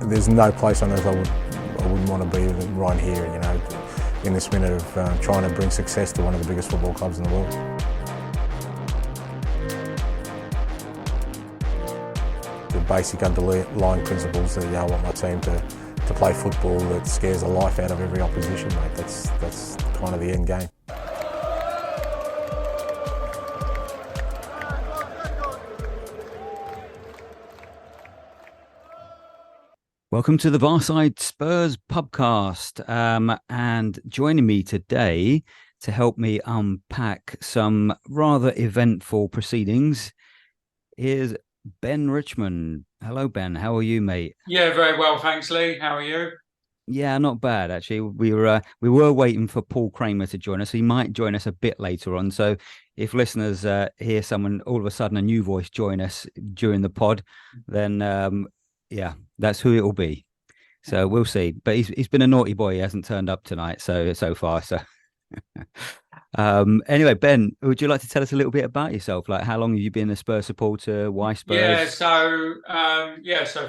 there's no place on earth I wouldn't want to be than right here, in this minute of trying to bring success to one of the biggest football clubs in the world. The basic underlying principles that I want my team to play football that scares the life out of every opposition, mate. That's kind of the end game. Welcome to the Varside Spurs pubcast, and joining me today to help me unpack some rather eventful proceedings is Ben Richman. Hello, Ben. How are you, mate? Yeah, very well, thanks, Lee. How are you? Yeah, not bad actually. We were waiting for Paul Kramer to join us. He might join us a bit later on. So if listeners hear someone all of a sudden, a new voice join us during the pod, then yeah, that's who it will be. So we'll see. But he's been a naughty boy. He hasn't turned up tonight so far. So anyway, Ben, would you like to tell us a little bit about yourself? Like, how long have you been a Spurs supporter? Why Spurs? So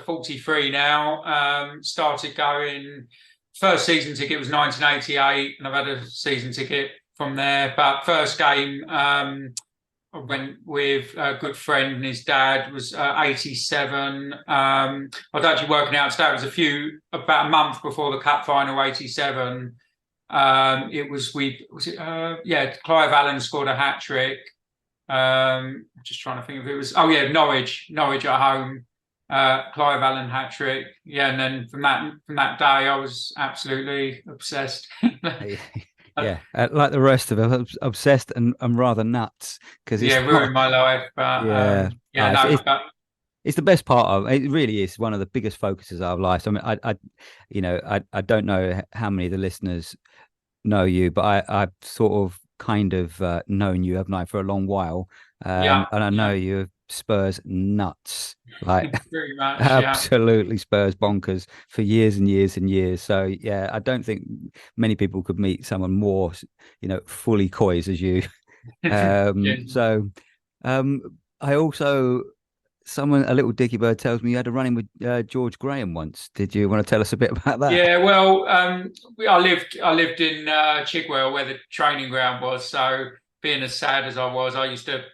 43 now. Started going. First season ticket was 1988, and I've had a season ticket from there. But first game, I went with a good friend and his dad. Was 87. I was actually working out today. It was about a month before the cup final, 87. Clive Allen scored a hat trick. Just trying to think if it was. Oh yeah, Norwich at home. Clive Allen hat trick. Yeah, and then from that day, I was absolutely obsessed. Yeah, like the rest of us, obsessed and rather nuts because it's ruined my life. But it's the best part of it. Really is one of the biggest focuses of our lives. I mean, I don't know how many of the listeners know you, but I've sort of kind of known you, haven't I, for a long while. And I know you're Spurs nuts, like pretty much, absolutely Spurs bonkers for years and years and years. So yeah, I don't think many people could meet someone more, fully coys as you. So I also, a little dicky bird tells me you had a run-in with George Graham once. Did you want to tell us a bit about that? Yeah, well, I lived in Chigwell where the training ground was. So being as sad as I was, I used to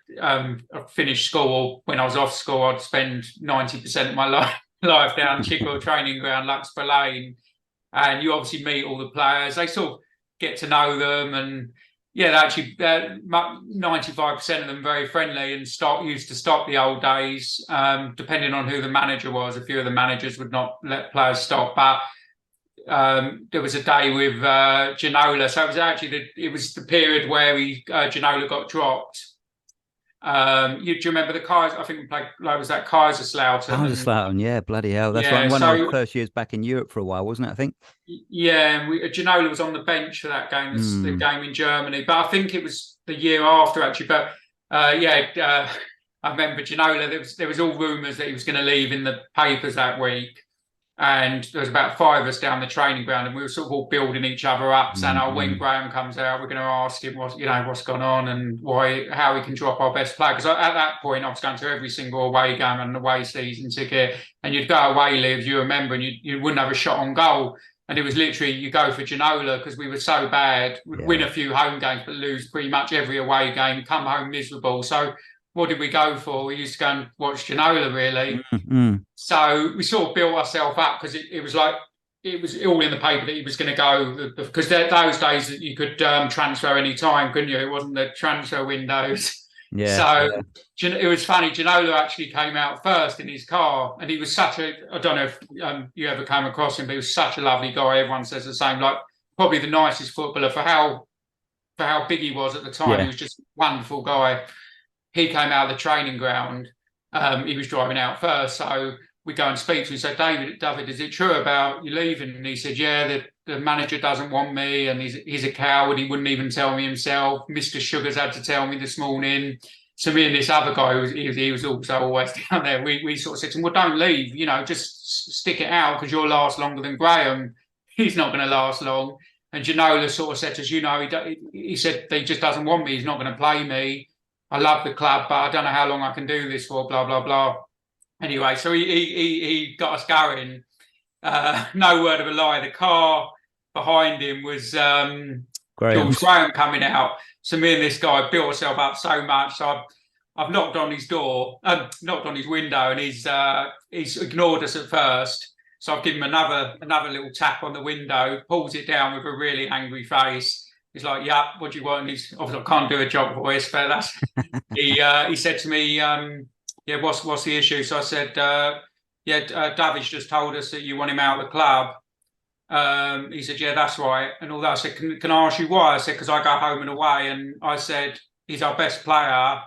finish school. When I was off school, I'd spend 90% of my life down Chigwell training ground, Luxburgh Lane, and you obviously meet all the players. They sort of get to know them, and yeah, actually, 95% of them very friendly and used to stop the old days. Depending on who the manager was, a few of the managers would not let players stop, but there was a day with Ginola. So it was actually the period where Ginola got dropped. Do you remember the Kaiser? I think we played, was that Kaiserslautern? Kaiserslautern, yeah, bloody hell. That's one of the first years back in Europe for a while, wasn't it, I think? Yeah, and Ginola was on the bench for that game, the game in Germany. But I think it was the year after, actually. But I remember Ginola, there was all rumours that he was going to leave in the papers that week. And there was about 5 of us down the training ground, and we were sort of all building each other up, saying, when Graham comes out, we're going to ask him what's gone on and how we can drop our best player. Because at that point, I was going to every single away game and away season ticket, and you'd go away, Liv, you remember, and you wouldn't have a shot on goal. And it was literally, you go for Ginola because we were so bad. We'd win a few home games, but lose pretty much every away game, come home miserable. So what did we go for? We used to go and watch Ginola, really. Mm-hmm. So we sort of built ourselves up because it was like, it was all in the paper that he was going to go, because those days that you could transfer any time, couldn't you? It wasn't the transfer windows. Yeah. So it was funny. Ginola actually came out first in his car, and he was I don't know if you ever came across him, but he was such a lovely guy. Everyone says the same, like probably the nicest footballer for how big he was at the time. He was just a wonderful guy. He came out of the training ground. He was driving out first. So we go and speak to him. So, David, is it true about you leaving? And he said, yeah, the manager doesn't want me, and he's a coward. He wouldn't even tell me himself. Mr. Sugars had to tell me this morning. So me and this other guy, he was also always down there. We sort of said to him, well, don't leave, just stick it out because you'll last longer than Graham. He's not going to last long. And Ginola sort of said to us, he said, he just doesn't want me. He's not going to play me. I love the club, but I don't know how long I can do this for, blah, blah, blah. Anyway, so he got us going. No word of a lie. The car behind him was George Graham coming out. So me and this guy built ourselves up so much. So I've knocked on his door, knocked on his window, and he's ignored us at first. So I've given him another little tap on the window, pulls it down with a really angry face. He's like, "Yeah, what do you want?" And he's obviously, I can't do a job voice, but that's he said to me, "Yeah, what's the issue?" So I said, David's just told us that you want him out of the club. He said, "Yeah, that's right." And all that. I said, can I ask you why? I said, "Because I go home and away." And I said, "He's our best player."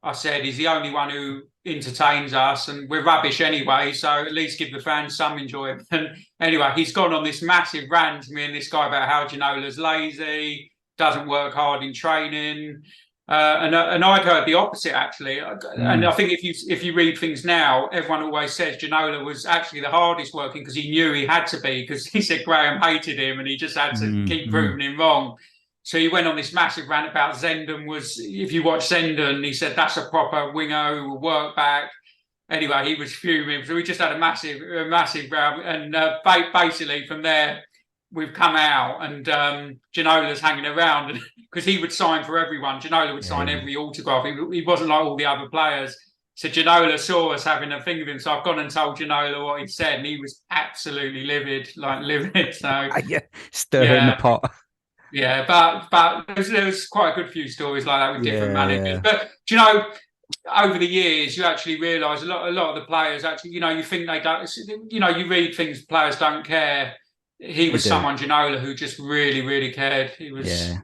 I said, "He's the only one who entertains us, and we're rubbish anyway, so at least give the fans some enjoyment." And anyway, he's gone on this massive rant to me and this guy about how Ginola's lazy, doesn't work hard in training. And I'd heard the opposite, actually. And I think if you read things now, everyone always says Ginola was actually the hardest working because he knew he had to be, because he said Graham hated him and he just had to keep proving him wrong. So he went on this massive rant about Zenden if you watch Zenden, he said that's a proper winger who will work back. Anyway, he was fuming. So we just had a massive round. And basically from there, we've come out and Ginola's hanging around because he would sign for everyone. Ginola would sign every autograph. He wasn't like all the other players. So Ginola saw us having a thing with him. So I've gone and told Ginola what he'd said, and he was absolutely livid. So stirring the pot. Yeah, but there was quite a good few stories like that with different managers. Yeah. But over the years, you actually realise a lot of the players actually, you think they don't. You read things players don't care. He was someone, Ginola, who just really, really cared. He was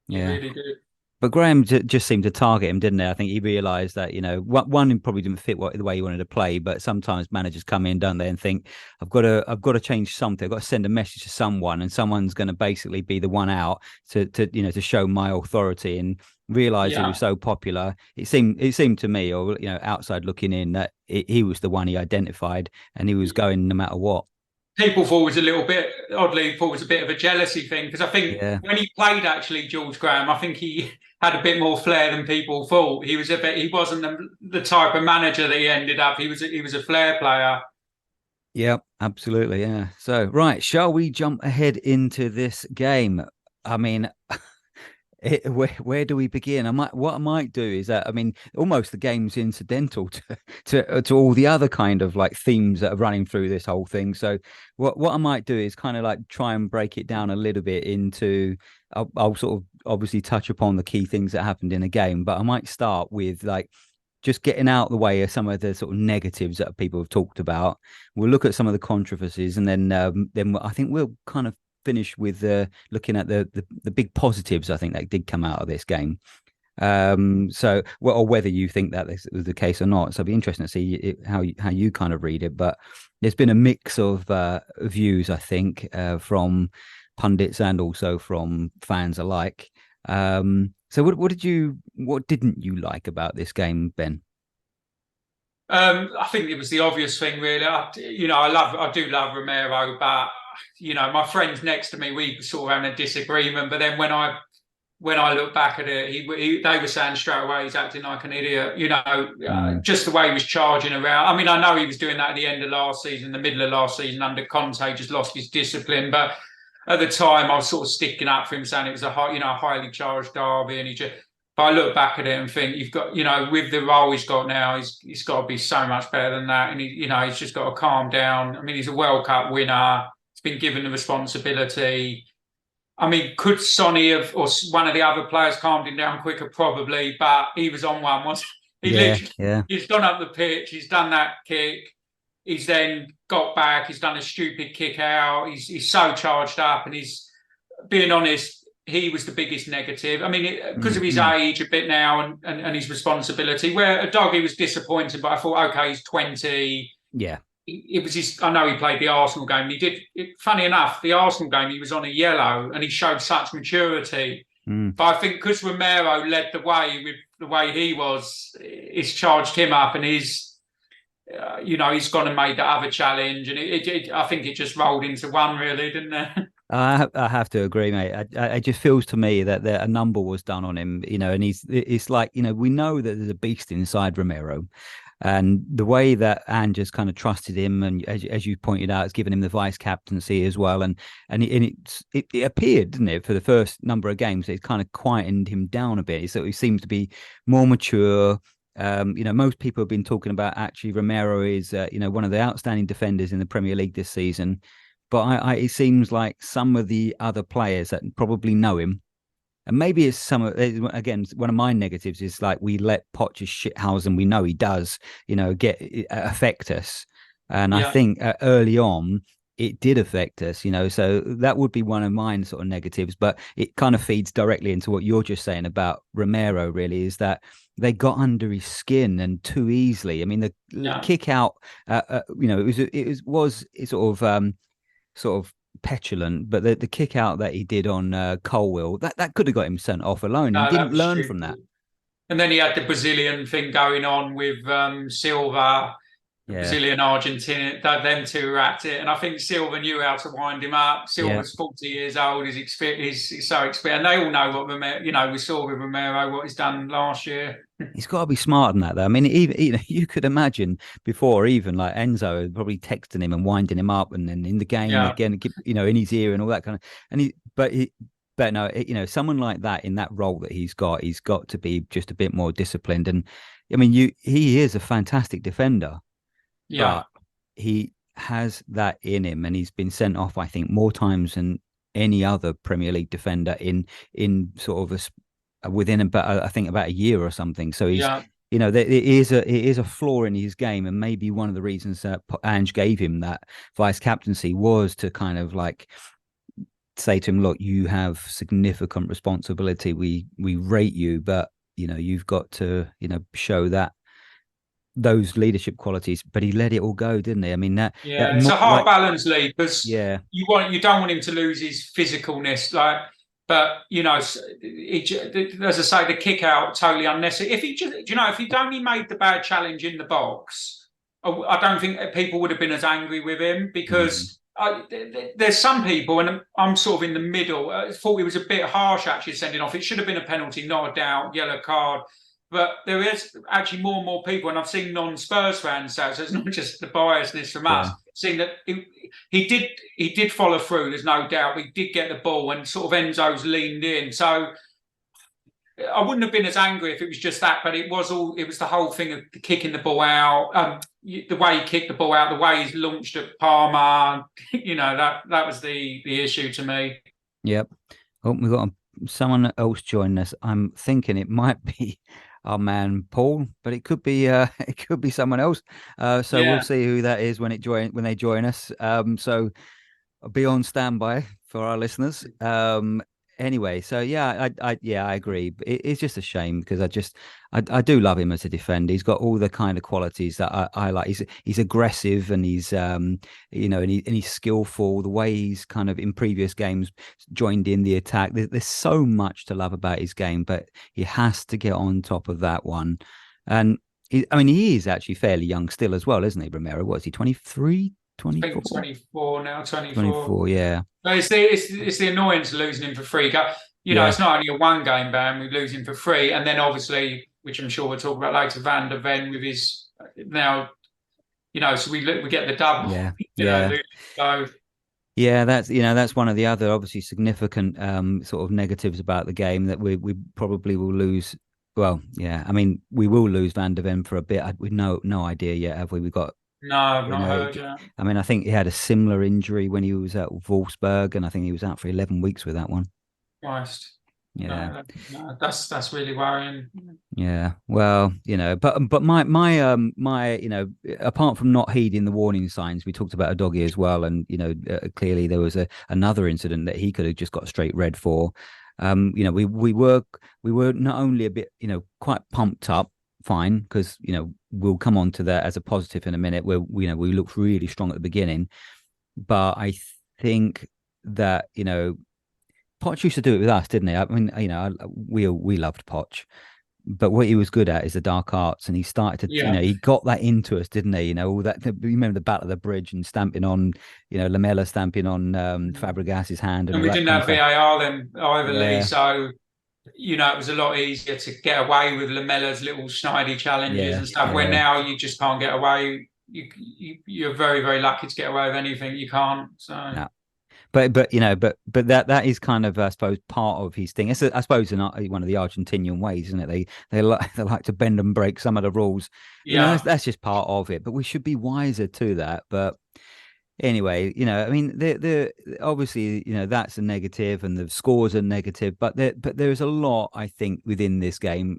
really good. But Graham just seemed to target him, didn't he? I think he realised that, one probably didn't fit the way he wanted to play, but sometimes managers come in, don't they, and think, I've got to change something. I've got to send a message to someone, and someone's going to basically be the one out to show my authority. And realise he was so popular. It seemed to me, or outside looking in, that he was the one he identified, and he was going no matter what. People thought it was a bit of a jealousy thing, because I think when he played, actually, George Graham, I think he had a bit more flair than people thought. He wasn't the type of manager that he ended up. He was a flair player. Yeah, absolutely. Yeah. So, right, shall we jump ahead into this game? I mean, where do we begin? What I might do is that, almost the game's incidental to all the other kind of like themes that are running through this whole thing. So what I might do is kind of like try and break it down a little bit into, I'll sort of obviously touch upon the key things that happened in a game, but I might start with like just getting out the way of some of the sort of negatives that people have talked about. We'll look at some of the controversies, and then I think we'll kind of finish with looking at the big positives, I think, that did come out of this game. Or whether you think that this was the case or not. So it'd be interesting to see how you kind of read it. But there's been a mix of views, I think, from pundits and also from fans alike. So what didn't you like about this game, Ben? I think it was the obvious thing, really. I do love Romero, but my friends next to me, we sort of having a disagreement. But then when I look back at it, they were saying straight away he's acting like an idiot. Just the way he was charging around. I know he was doing that at the end of last season, the middle of last season under Conte, just lost his discipline. But at the time, I was sort of sticking up for him, saying it was a highly charged derby, and But I look back at it and think, you've got, with the role he's got now, he's got to be so much better than that, and he's just got to calm down. He's a World Cup winner. He's been given the responsibility. Could Sonny or one of the other players calmed him down quicker? Probably, but he was on one. He's gone up the pitch. He's done that kick. He's then got back. He's done a stupid kick out. He's so charged up, and he's being honest. He was the biggest negative. Because of his age a bit now and his responsibility. Where a dog, he was disappointed, but I thought, okay, he's 20. Yeah. It was his. I know he played the Arsenal game. He did. Funny enough, the Arsenal game, he was on a yellow, and he showed such maturity. But I think because Romero led the way with the way he was, it's charged him up, and he's gone and made that other challenge, and I think it just rolled into one, really, didn't it? I have to agree, mate. It just feels to me that a number was done on him, and it's like, we know that there's a beast inside Romero. And the way that Ange has kind of trusted him, and as you pointed out, has given him the vice captaincy as well, and it appeared, didn't it, for the first number of games, it kind of quietened him down a bit. So he seems to be more mature. Most people have been talking about actually Romero is one of the outstanding defenders in the Premier League this season, but it seems like some of the other players that probably know him. And maybe it's again, one of my negatives is like we let Poch's shithouse, and we know he does, affect us. And I think early on, it did affect us, so that would be one of mine sort of negatives. But it kind of feeds directly into what you're just saying about Romero, really, is that they got under his skin and too easily. I mean, the kick out, it was sort of petulant, but the kick out that he did on Colwill, that could have got him sent off alone. He didn't learn from that. And then he had the Brazilian thing going on with Silva, Brazilian Argentina. Them two were at it, and I think Silva knew how to wind him up. Silva's 40 years old. He's so experienced, and they all know what Romero. We saw with Romero what he's done last year. He's got to be smart than that, though. I mean, even you could imagine before, even like Enzo probably texting him and winding him up, and then in the game again, in his ear and all that kind of. But no, someone like that in that role that he's got to be just a bit more disciplined. And I mean, he is a fantastic defender. Yeah, but he has that in him, and he's been sent off, I think, more times than any other Premier League defender in sort of within about a year or something. So he's it is a flaw in his game, and maybe one of the reasons that Ange gave him that vice captaincy was to kind of like say to him, look, you have significant responsibility. We rate you, but you've got to show that those leadership qualities. But he let it all go, didn't he? I mean, it's a hard balance, Lee, because you don't want him to lose his physicalness, like. But as I say, the kick out totally unnecessary. If he'd only made the bad challenge in the box, I don't think people would have been as angry with him, because there's some people, and I'm sort of in the middle. I thought it was a bit harsh actually sending off. It should have been a penalty, not a doubt, yellow card. But there is actually more and more people, and I've seen non-Spurs fans say, so it's not just the biasness from us, seeing that he did follow through. There's no doubt he did get the ball, and sort of Enzo's leaned in. So I wouldn't have been as angry if it was just that, but it was the whole thing of kicking the ball out, the way he kicked the ball out, the way he's launched at Parma. That was the issue to me. Yep. Oh, we've got someone else joining us. I'm thinking it might be our man Paul, but it could be someone else. So we'll see who that is when they join us. So be on standby for our listeners. Anyway, so I agree. It's just a shame, because I do love him as a defender. He's got all the kind of qualities that I like. He's aggressive, and he's and he's skillful. The way he's kind of in previous games joined in the attack. There's so much to love about his game, but he has to get on top of that one. And he is actually fairly young still as well, isn't he, Romero? What is he, 23? 24? 24 now, 24, yeah. But it's the annoyance of losing him for free. It's not only a one-game ban, we lose him for free. And then obviously, which I'm sure we'll talk about later, Van der Ven with his now, so we get the double. So that's one of the other obviously significant sort of negatives about the game, that we probably will lose. Well, we will lose Van der Ven for a bit. We've no idea yet, have we? We've got. No, I've not heard yet. I mean, I think he had a similar injury when he was at Wolfsburg, and I think he was out for 11 weeks with that one. Christ. Yeah. No, that's really worrying. Yeah. Well, but my apart from not heeding the warning signs, we talked about Udogie as well, and clearly there was another incident that he could have just got a straight red for. We were not only a bit quite pumped up. Fine, because we'll come on to that as a positive in a minute, where we looked really strong at the beginning, but I think that Poch used to do it with us, didn't he? I mean, we loved Poch, but what he was good at is the dark arts, and he started to he got that into us, didn't he? All that. Remember the Battle of the Bridge and stamping on Lamela stamping on Fabregas's hand, and we didn't have VAR then either, Lee, so it was a lot easier to get away with Lamella's little snidey challenges and stuff. Where now you just can't get away. You're very, very lucky to get away with anything. You can't. So. No. But that is kind of, I suppose, part of his thing. It's I suppose one of the Argentinian ways, isn't it? They like to bend and break some of the rules. That's just part of it. But we should be wiser to that. But anyway, I mean, the obviously, that's a negative, and the scores are negative. But there's a lot, I think, within this game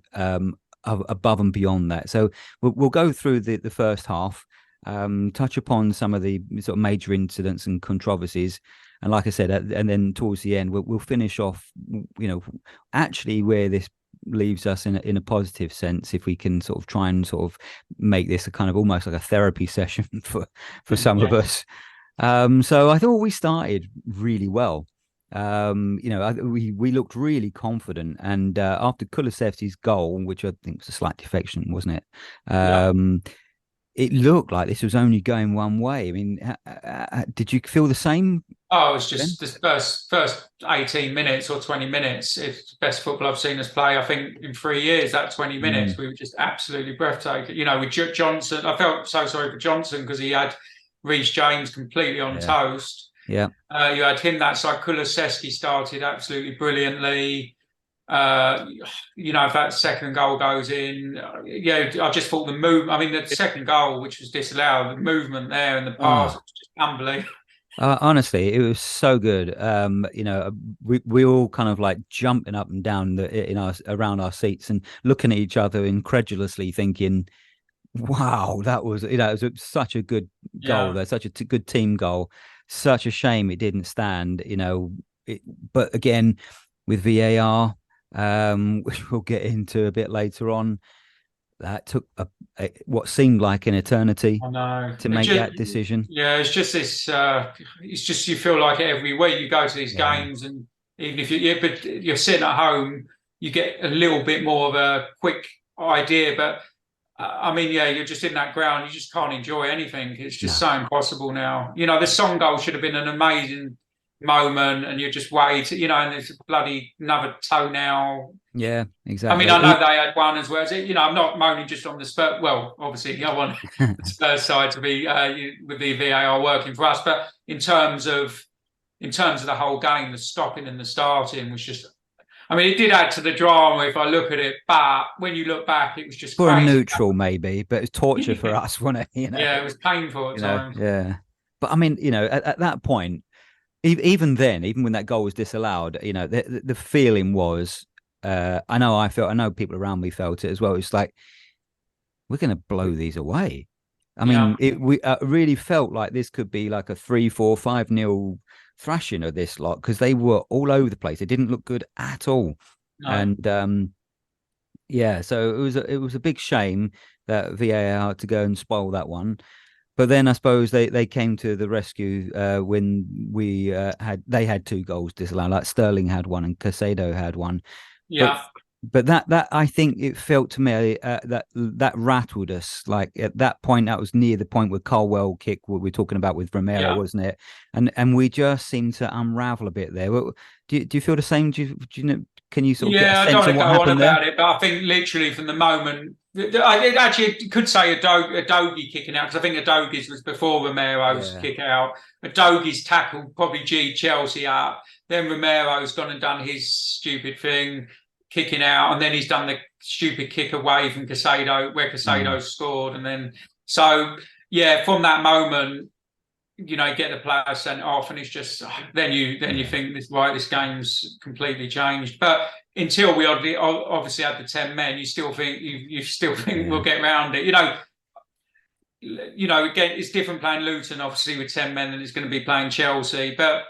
above and beyond that. So we'll go through the first half, touch upon some of the sort of major incidents and controversies. And like I said, and then towards the end, we'll finish off, actually where this leaves us in a positive sense, if we can sort of try and sort of make this a kind of almost like a therapy session for some of us. So I thought we started really well. We looked really confident, and after Kulusevski's goal, which I think was a slight deflection, wasn't it? It looked like this was only going one way. I mean, did you feel the same? Oh, it was just the first 18 minutes or 20 minutes. It's the best football I've seen us play, I think, in 3 years. That 20 minutes, we were just absolutely breathtaking. With Johnson, I felt so sorry for Johnson because he had Reece James completely on toast. Yeah. You had him that side. Kulusevski started absolutely brilliantly. If that second goal goes in, I just thought the move. I mean, the second goal, which was disallowed, the movement there and the pass was just unbelievable. Honestly, it was so good. We all kind of like jumping up and down around our seats and looking at each other incredulously, thinking, "Wow, that was it was such a good goal. That's such a good team goal. Such a shame it didn't stand." But again, with VAR. Which we'll get into a bit later on, that took what seemed like an eternity to make that decision. Yeah, it's just this. It's just you feel like every week you go to these games, and even if you're sitting at home, you get a little bit more of a quick idea. But I mean, you're just in that ground, you just can't enjoy anything. It's just so impossible now. The Son goal should have been an amazing moment, and you just wait, and there's a bloody another toenail. Yeah, exactly. I mean, I know they had one as well. I'm not moaning just on the Spurs. Well, obviously, I want the Spurs side to be with the VAR working for us, but in terms of the whole game, the stopping and the starting was just. I mean, it did add to the drama if I look at it, but when you look back, it was just for crazy. A neutral, maybe, but it was torture for us, wasn't it? Yeah, it was painful at times. Yeah, but I mean, at that point. Even then, even when that goal was disallowed, the feeling was, I know people around me felt it as well. It's like, we're going to blow these away. I mean, we really felt like this could be like a 3-4, 5-0 thrashing of this lot, because they were all over the place. They didn't look good at all. No. And so it was a big shame that VAR had to go and spoil that one. But then I suppose they came to the rescue when they had 2 goals disallowed. Like Sterling had one and Caicedo had one. Yeah. But that I think it felt to me that rattled us. Like at that point, that was near the point where Colwell kick what we're talking about with Romero, wasn't it? And we just seemed to unravel a bit there. Do you feel the same? Do you know? Can you sort of get a sense of what happened there? I don't want to go on about it, but I think literally from the moment. It could say Adogi kicking out, because I think Adogi's was before Romero's kick out. Adogi's tackle probably G'd Chelsea up. Then Romero's gone and done his stupid thing, kicking out, and then he's done the stupid kick away from Caicedo, where Caicedo scored. And then, from that moment, get the player sent off, and it's just then you think this game's completely changed. But until we obviously had the 10 men, you still think we'll get round it. Again, it's different playing Luton obviously with 10 men than it's going to be playing Chelsea. But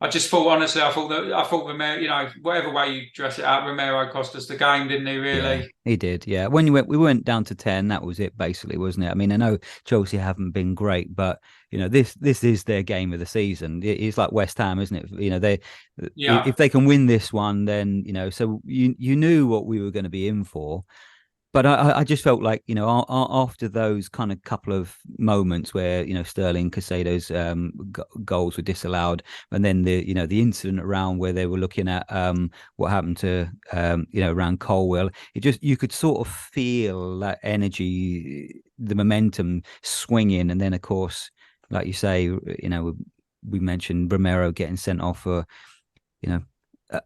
I just thought, honestly, I thought Romero, whatever way you dress it up, Romero cost us the game, didn't he? Really, he did. Yeah, when we went down to 10, that was it, basically, wasn't it? I mean, I know Chelsea haven't been great, but this is their game of the season. It's like West Ham, isn't it? If they can win this one, then so you knew what we were going to be in for. But I just felt like, after those kind of couple of moments where, Sterling, Casado's goals were disallowed, and then the incident around where they were looking at what happened to, around Colwell, you could sort of feel that energy, the momentum swinging. And then, of course, like you say, we mentioned Romero getting sent off for,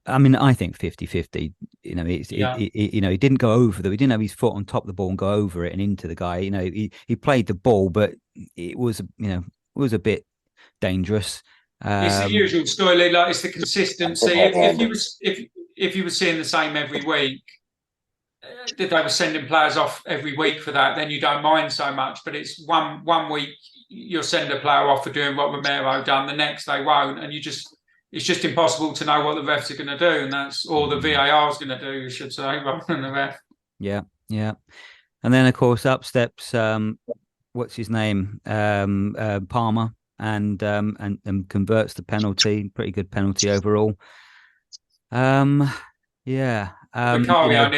I mean, I think 50-50, he didn't go over he didn't have his foot on top of the ball and go over it and into the guy. He played the ball, but it was a bit dangerous. It's the usual story, like it's the consistency. If you were seeing the same every week, that they were sending players off every week for that, then you don't mind so much. But it's one week you'll send a player off for doing what Romero done, the next they won't, and it's just impossible to know what the refs are going to do, and that's all the VAR is going to do, you should say, rather than the ref. Yeah. And then, of course, up steps, what's his name, Palmer, and converts the penalty. Pretty good penalty overall. Vicario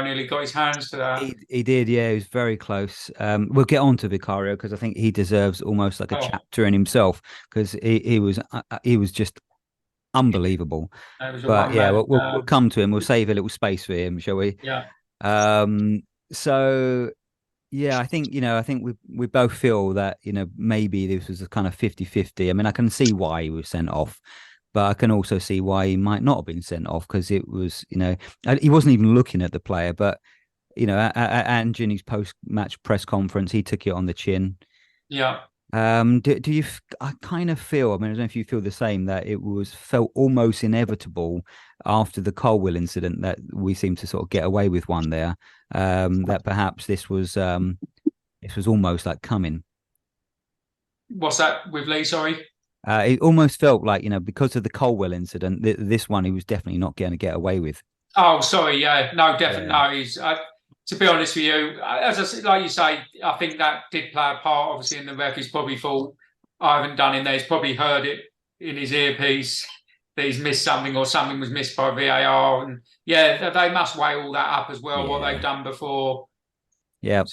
nearly got his hands to that. He did, yeah. He was very close. We'll get on to Vicario because I think he deserves almost like a chapter in himself, because he was just unbelievable. But yeah, we'll come to him. We'll save a little space for him, shall we? Yeah. So yeah, I think we both feel that maybe this was a kind of 50-50. I mean, I can see why he was sent off, but I can also see why he might not have been sent off, because it was, he wasn't even looking at the player. But, at Anthony's post-match press conference, he took it on the chin. Yeah. Do you? I kind of feel, I mean, I don't know if you feel the same, that it felt almost inevitable after the Colwell incident that we seemed to sort of get away with one there. That perhaps this was almost like coming. What's that with Lee? Sorry. It almost felt like, because of the Colwell incident, this one he was definitely not going to get away with. Oh, sorry. Yeah, no, definitely. Yeah. No, he's. To be honest with you, as I said, like you say, I think that did play a part. Obviously, in the ref, he's probably thought, I haven't done in there. He's probably heard it in his earpiece that he's missed something, or something was missed by VAR. And yeah, they must weigh all that up as well, what they've done before. Yeah.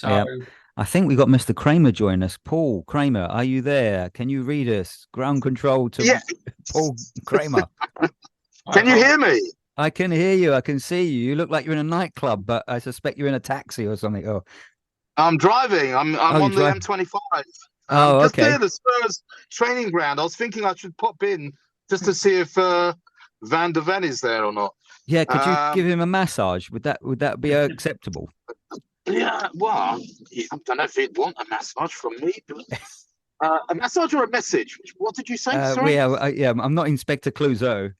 I think we got Mr. Kramer join us. Paul Kramer, are you there? Can you read us? Ground control to Paul Kramer. Can you hear me? I can hear you. I can see you. You look like you're in a nightclub, but I suspect you're in a taxi or something. Oh, I'm driving. I'm on the M25. Just near the Spurs training ground. I was thinking I should pop in just to see if Van der Ven is there or not. Yeah, could you give him a massage? Would that be acceptable? Yeah, well, I don't know if he'd want a massage from me, but a massage or a message? What did you say? Sorry? I'm not Inspector Clouseau.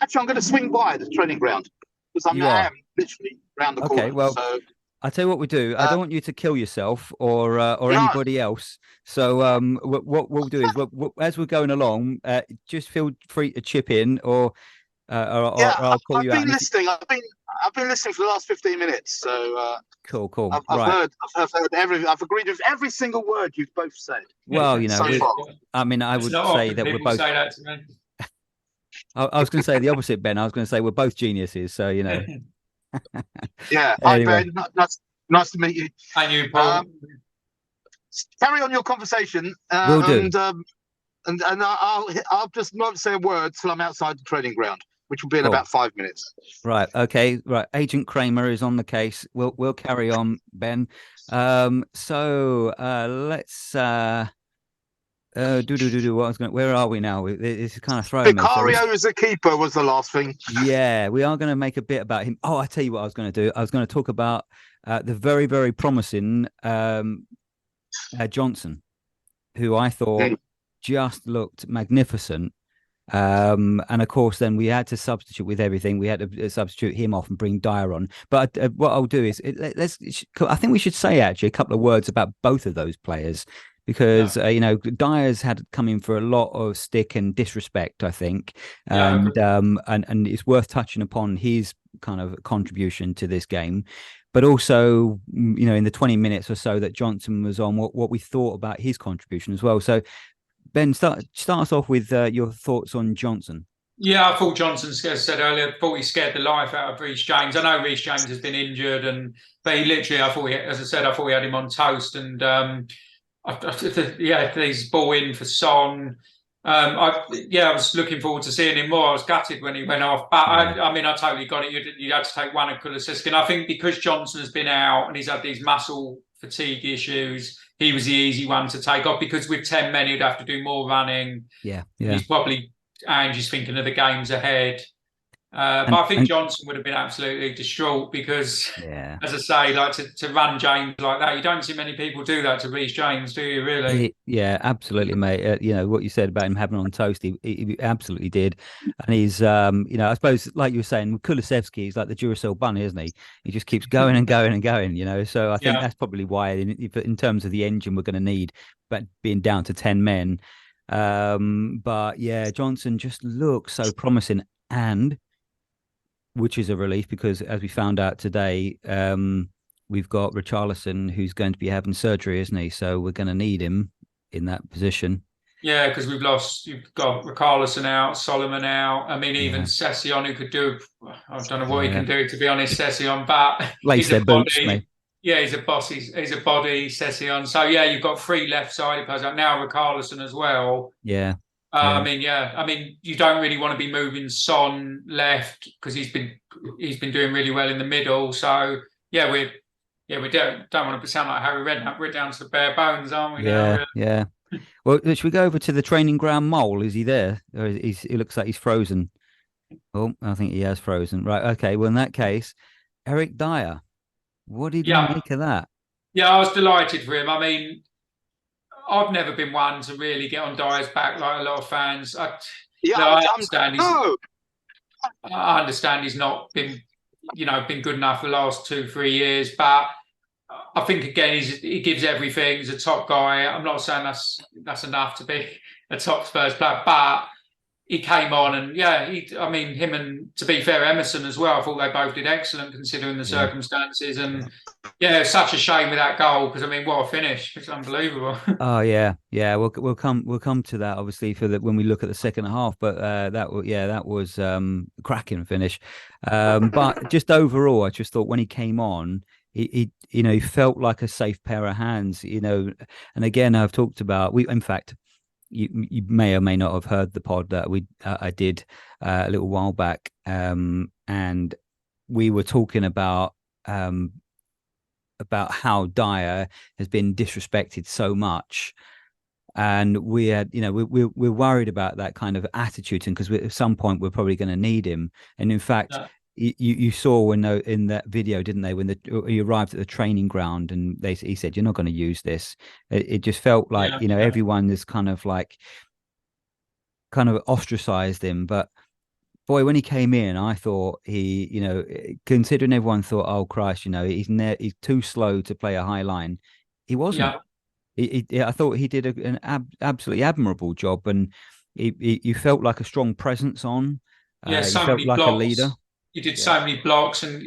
Actually, I'm going to swing by the training ground because I am literally round the corner. Okay, well, so, I'll tell you what we do. I don't want you to kill yourself or anybody else. So what we'll do is, as we're going along, just feel free to chip in, or I'll call you out. I've been listening for the last 15 minutes. So cool. I've agreed with every single word you've both said. Well, I would say that we're both. Say that to me. I was going to say the opposite, Ben. I was going to say we're both geniuses. So Yeah. Hi, Ben. Nice to meet you. And you, Paul. Carry on your conversation. Will do. And I'll just not say a word till I'm outside the training ground, which will be in about 5 minutes. Right. Okay. Right. Agent Kramer is on the case. We'll carry on, Ben. So let's. What I was going. Where are we now? This is kind of throwing me. Vicario as a keeper was the last thing. Yeah, we are going to make a bit about him. Oh, I tell you what I was going to do. I was going to talk about the very, very promising Johnson, who I thought just looked magnificent. And of course, then we had to substitute with everything. We had to substitute him off and bring Dyer on. But what I'll do is I think we should say actually a couple of words about both of those players. Because Dyer's had come in for a lot of stick and disrespect, I think, and it's worth touching upon his kind of contribution to this game, but also in the 20 minutes or so that Johnson was on, what we thought about his contribution as well. So Ben, start us off with your thoughts on Johnson. Yeah, I thought Johnson, as I said earlier, thought he scared the life out of Reece James. I know Reece James has been injured, but he literally, as I said, I thought he had him on toast. And he's ball in for Son. I was looking forward to seeing him more. I was gutted when he went off, but Yeah. I totally got it. You had to take one at Kulusevski, and I think because Johnson has been out and he's had these muscle fatigue issues, he was the easy one to take off because with 10 men, he'd have to do more running. Yeah. He's probably Ange's thinking of the games ahead. But I think Johnson would have been absolutely distraught because, as I say, like to run James like that, you don't see many people do that to Reece James, do you? Really? Absolutely, mate. What you said about him having on toast, he absolutely did. And he's, I suppose, like you were saying, with Kulusevski, he's like the Duracell bunny, isn't he? He just keeps going and going and going. So I think that's probably why, in terms of the engine, we're going to need, but being down to 10 men. But yeah, Johnson just looks so promising, and which is a relief because, as we found out today, we've got Richarlison who's going to be having surgery, isn't he? So we're going to need him in that position. Yeah, because you've got Richarlison out, Solomon out. I mean, even Session, who could do, I don't know what he can do, to be honest, Session, but lace their boots, mate. Yeah, he's a boss. He's a body, Session. So yeah, you've got 3 left-sided players out now, Richarlison as well. Yeah. I mean, you don't really want to be moving Son left because he's been doing really well in the middle. So we don't want to sound like Harry Redknapp. We're down to the bare bones, aren't we? Yeah. Well, should we go over to the training ground mole? Is he there? Or it looks like he's frozen. Oh, I think he has frozen. Right. Okay. Well, in that case, Eric Dyer. What did you make of that? Yeah, I was delighted for him. I mean, I've never been one to really get on Dyer's back like a lot of fans. I understand he's not been good enough the last 2-3 years, but I think again he gives everything. He's a top guy. I'm not saying that's enough to be a top Spurs player, but he came on and him and, to be fair, Emerson as well. I thought they both did excellent considering the circumstances. And it's such a shame with that goal because I mean, what a finish! It's unbelievable. Oh yeah. We'll come to that obviously when we look at the second half. But that was a cracking finish. But just overall, I just thought when he came on, he felt like a safe pair of hands. And again, I've talked about in fact. You may or may not have heard the pod that I did a little while back, and we were talking about how Dyer has been disrespected so much, and we had we're worried about that kind of attitude, and because at some point we're probably going to need him, and in fact. You saw when in that video, didn't they? When he arrived at the training ground, and he said, "You're not going to use this." It just felt like everyone is kind of ostracized him. But boy, when he came in, I thought considering everyone thought, "Oh Christ, he's too slow to play a high line." He wasn't. I thought he did an absolutely admirable job, and he felt like a strong presence on. He felt like a leader. He did so many blocks and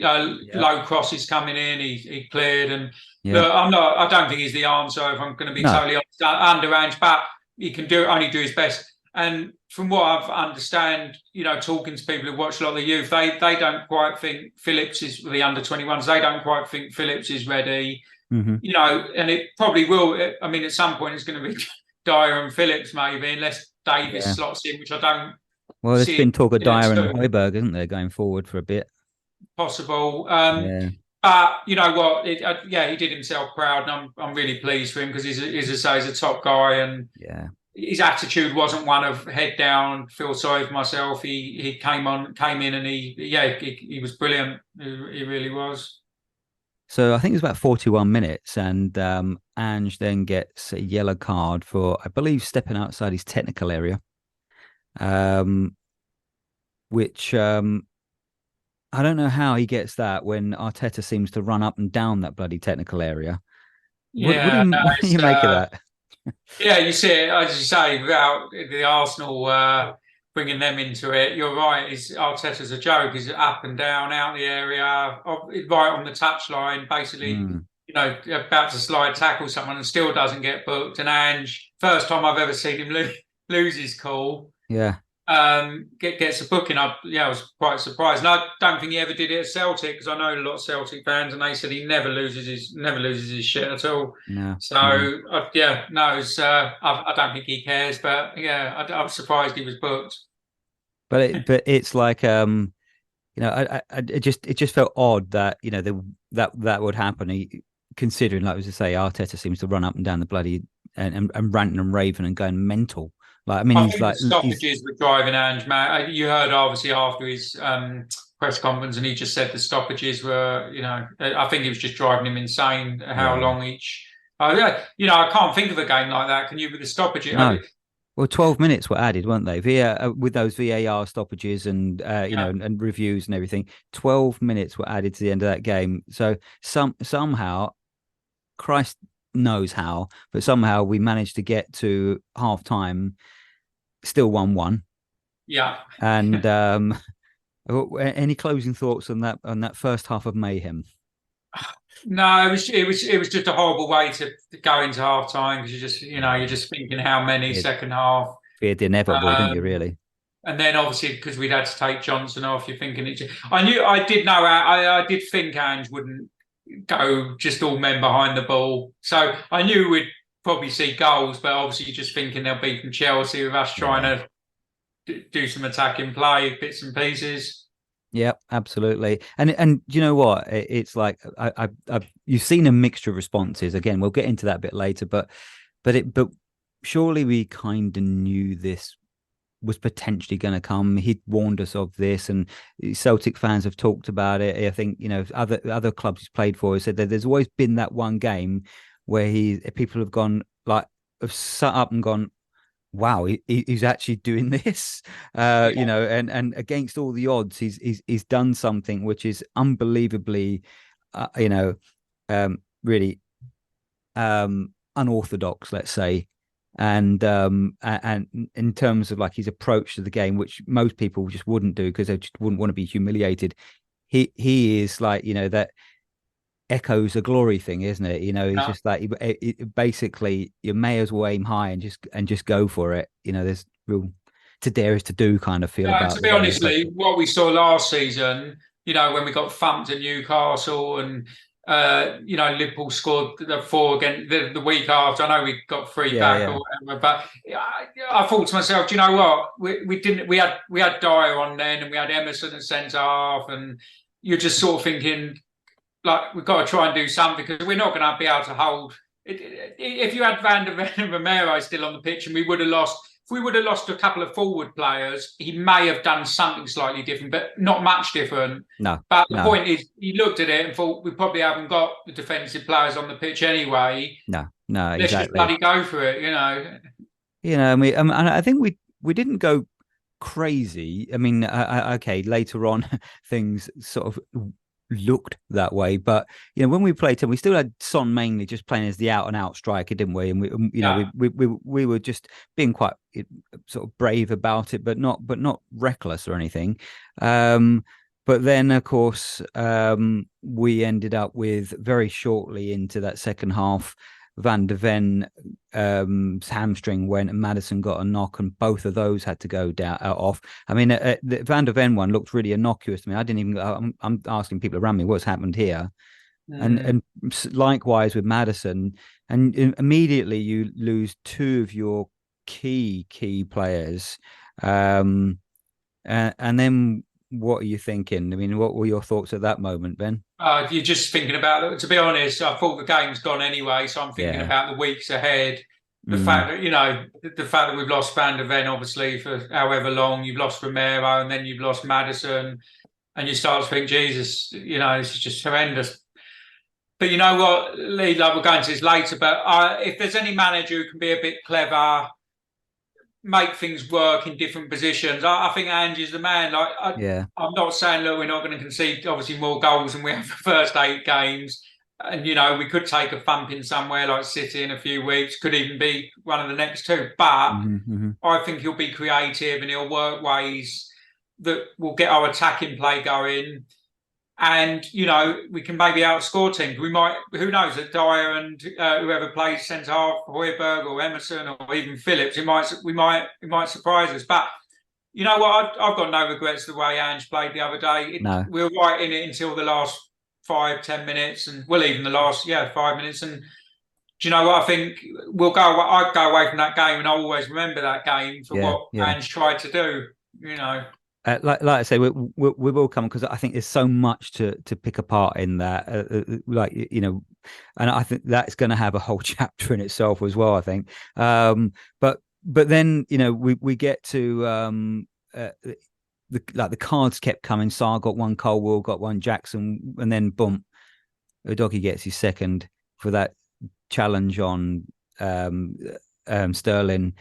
low crosses coming in. He cleared and look, I don't think he's the answer. If I'm going to be totally honest, underage, but he can only do his best. And from what I've understand, talking to people who watch a lot of the youth, they don't quite think Phillips is the under-21s. They don't quite think Phillips is ready. Mm-hmm. And it probably will. I mean, at some point it's going to be Dyer and Phillips maybe, unless Davis slots in, which I don't. Well, there's been talk of Dyer and Højbjerg, isn't there, going forward for a bit? Possible. But you know what? He did himself proud, and I'm really pleased for him because he's a top guy, and his attitude wasn't one of head down, feel sorry for myself. He came in, and he was brilliant. He really was. So I think it was about 41 minutes, and Ange then gets a yellow card for, I believe, stepping outside his technical area. Which I don't know how he gets that when Arteta seems to run up and down that bloody technical area. What do you make of that? You see it, as you say, without the Arsenal bringing them into it. You're right. Arteta's a joke. He's up and down, out the area, right on the touchline, basically. About to slide tackle someone and still doesn't get booked. And Ange, first time I've ever seen him lose his call. Yeah. gets a booking. I was quite surprised. And I don't think he ever did it at Celtic, because I know a lot of Celtic fans, and they said he never loses his shit at all. No. So I don't think he cares. But yeah, I was surprised he was booked. But it's like it just felt odd that that would happen. Considering, like as I say, Arteta seems to run up and down the bloody and ranting and raving and going mental. Like, I mean, I he's think like the stoppages were driving Ange, man. You heard obviously after his press conference, and he just said the stoppages were, I think it was just driving him insane. How long each? I can't think of a game like that. Can you with the stoppages? No. Well, 12 minutes were added, weren't they? With those VAR stoppages and and reviews and everything. 12 minutes were added to the end of that game. So somehow, Christ knows how, but somehow we managed to get to half time, still 1-1. Yeah. And any closing thoughts on that first half of mayhem? No, it was just a horrible way to go into half time, because you're just thinking how many second half. Feared the inevitable, didn't you? Really. And then obviously, because we'd had to take Johnson off, you're thinking I did think Ange wouldn't go just all men behind the ball. So I knew we'd probably see goals, but obviously you're just thinking they'll be from Chelsea with us trying to do some attacking play, bits and pieces. Yeah, absolutely. And you know what? It's like you've seen a mixture of responses. Again, we'll get into that a bit later, but surely we kind of knew this was potentially going to come. He'd warned us of this, and Celtic fans have talked about it. I think other clubs he's played for said that there's always been that one game where people have gone have sat up and gone, wow, he's actually doing this, and against all the odds, he's done something which is unbelievably, really unorthodox, let's say, and in terms of like his approach to the game, which most people just wouldn't do because they just wouldn't want to be humiliated. He is like that echoes a glory thing, isn't it? He's just like basically you may as well aim high and just go for it. There's real to dare is to do kind of feel about. To be honest, what we saw last season, when we got thumped at Newcastle and Liverpool scored the 4 again the week after. I know we got 3 back or whatever, but I thought to myself, do you know what? We had Dyer on then, and we had Emerson at centre half, and you're just sort of thinking, like, we've got to try and do something, because we're not going to be able to hold. If you had Van der Ven and Romero still on the pitch, and we would have lost. If we would have lost a couple of forward players, he may have done something slightly different, but not much different. No. But the point is, he looked at it and thought, we probably haven't got the defensive players on the pitch anyway. No, Let's exactly. just bloody go for it, and I think we didn't go crazy. I mean, okay, later on, things sort of looked that way, but when we played him, we still had Son mainly just playing as the out and out striker, didn't we? And we were just being quite sort of brave about it, but not reckless or anything. But then of course we ended up with, very shortly into that second half, Van der Ven hamstring went, and Maddison got a knock, and both of those had to go off. I mean, the Van der Ven one looked really innocuous to me. I didn't even. I'm asking people around me what's happened here, and likewise with Maddison, and immediately you lose 2 of your key players, and then what are you thinking? I mean, what were your thoughts at that moment, Ben? You're just thinking about it. To be honest, I thought the game's gone anyway, so I'm thinking about the weeks ahead. The fact that we've lost Van der Ven, obviously, for however long, you've lost Romero, and then you've lost Maddison, and you start to think, Jesus, this is just horrendous. But you know what, Lee, like, we're going to this later, but if there's any manager who can be a bit clever, make things work in different positions, I think Ange is the man. Like, I'm not saying, look, we're not going to concede obviously more goals than we have the first 8 games, and we could take a thumping somewhere like City in a few weeks, could even be one of the next 2. But I think he'll be creative, and he'll work ways that will get our attacking play going. And, we can maybe outscore teams. We might, who knows, that Dyer and whoever plays centre half, Højbjerg or Emerson or even Phillips, we might surprise us. But You know what? I've got no regrets the way Ange played the other day. No. We were right in it until the last 5-10 minutes, and even the last 5 minutes. And do you know what? I think I'd go away from that game, and I'll always remember that game for what Ange tried to do. You know. Like I say, we will come, because I think there's so much to pick apart in that. And I think that's going to have a whole chapter in itself as well, I think. But then, we get to the cards kept coming. Sarr got one, Colwell got one, Jackson, and then boom, Udogie gets his second for that challenge on Sterling.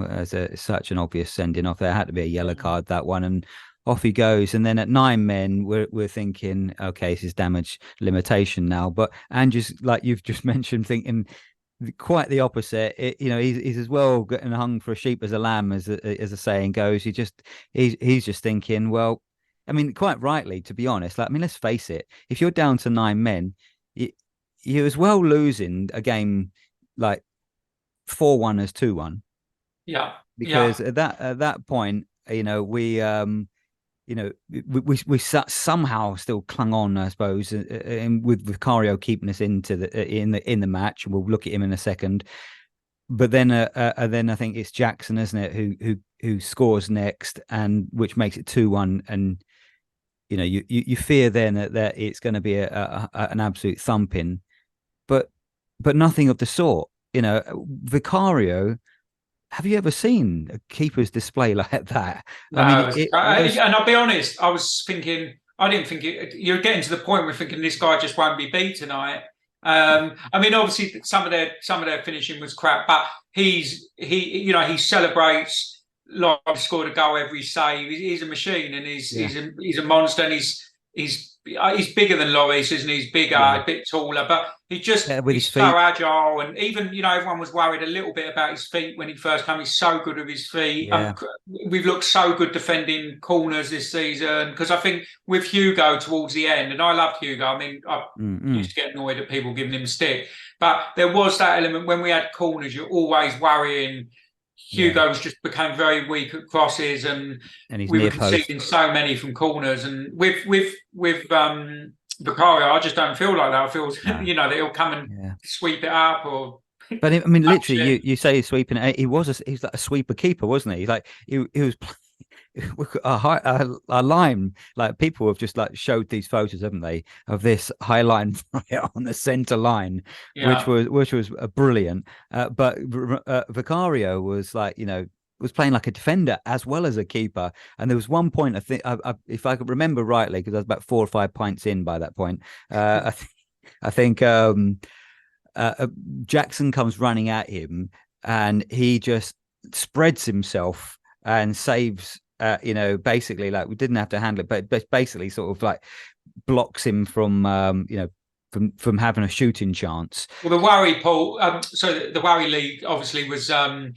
As such an obvious sending off. There had to be a yellow card, that one, and off he goes. And then at 9 men, we're thinking, okay, this is damage limitation now. But Andrew's, like you've just mentioned, thinking quite the opposite. He's as well getting hung for a sheep as a lamb, as the saying goes. He's just thinking, well, I mean, quite rightly, to be honest. Let's face it. If you're down to 9 men, you're as well losing a game like 4-1 as 2-1. Yeah, because at that point, we somehow still clung on, I suppose, and with Vicario keeping us into in the match. We'll look at him in a second, but then I think it's Jackson, isn't it, who scores next, and which makes it 2-1, and you fear then that it's going to be an absolute thumping, but nothing of the sort. Vicario. Have you ever seen a keeper's display like that? No, and I'll be honest, I was thinking, I didn't think you're getting to the point where thinking this guy just won't be beat tonight. Obviously some of their finishing was crap, but he celebrates like he scored a goal every save. He's a machine, and he's a monster, and he's bigger than Lloris, isn't he? He's bigger, a bit taller, but he's so agile. And even, everyone was worried a little bit about his feet when he first came. He's so good with his feet. Yeah. We've looked so good defending corners this season, because I think with Hugo towards the end, and I loved Hugo. I used to get annoyed at people giving him stick, but there was that element when we had corners, you're always worrying. Hugo became very weak at crosses, and we were conceding so many from corners. And with Vicario, I just don't feel like that. I feel that he'll come and sweep it up. But literally, you say he's sweeping it. He was like a sweeper keeper, wasn't he? Like he was. A line, like people have just like showed these photos, haven't they, of this high line on the center line, which was brilliant. But Vicario was like, was playing like a defender as well as a keeper. And there was one point, I think, if I could remember rightly, because I was about 4 or 5 pints in by that point. I think Jackson comes running at him, and he just spreads himself and saves. Basically, like, we didn't have to handle it, but basically sort of like blocks him from from having a shooting chance. Well, the worry, Paul. So the worry league obviously was. I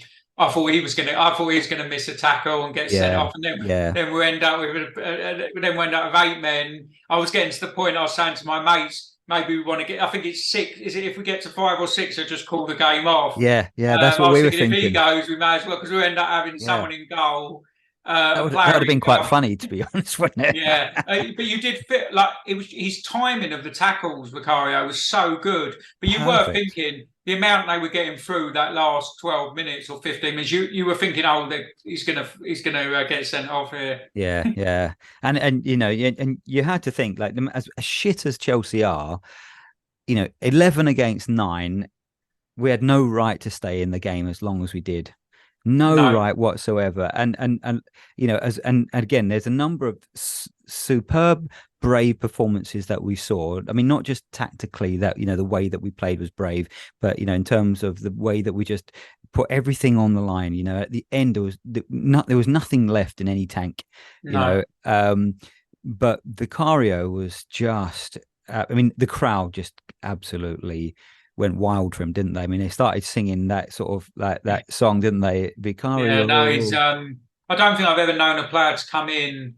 thought he was gonna miss a tackle and get sent off, and then we end up with 8 men. I was getting to the point I was saying to my mates, maybe we want to get. I think it's 6. Is it if we get to 5 or 6, or just call the game off? Yeah, that's what we were thinking. If he goes, we may as well, because we end up having someone in goal. That would have been quite funny, to be honest, wouldn't it? Yeah, but you did fit like it was. His timing of the tackles, Vicario, was so good. But you were thinking the amount they were getting through that last 12 minutes or 15 minutes. You were thinking, he's gonna get sent off here. Yeah, and you had to think, like, as shit as Chelsea are, 11 against 9, we had no right to stay in the game as long as we did. No right whatsoever. And again, there's a number of superb, brave performances that we saw. I mean, not just tactically, that the way that we played was brave, but in terms of the way that we just put everything on the line. At the end, there was nothing left in any tank. But Vicario was just. The crowd just absolutely went wild for him, didn't they? I mean, they started singing that sort of that song, didn't they? Vicario. Yeah, no, he's. I don't think I've ever known a player to come in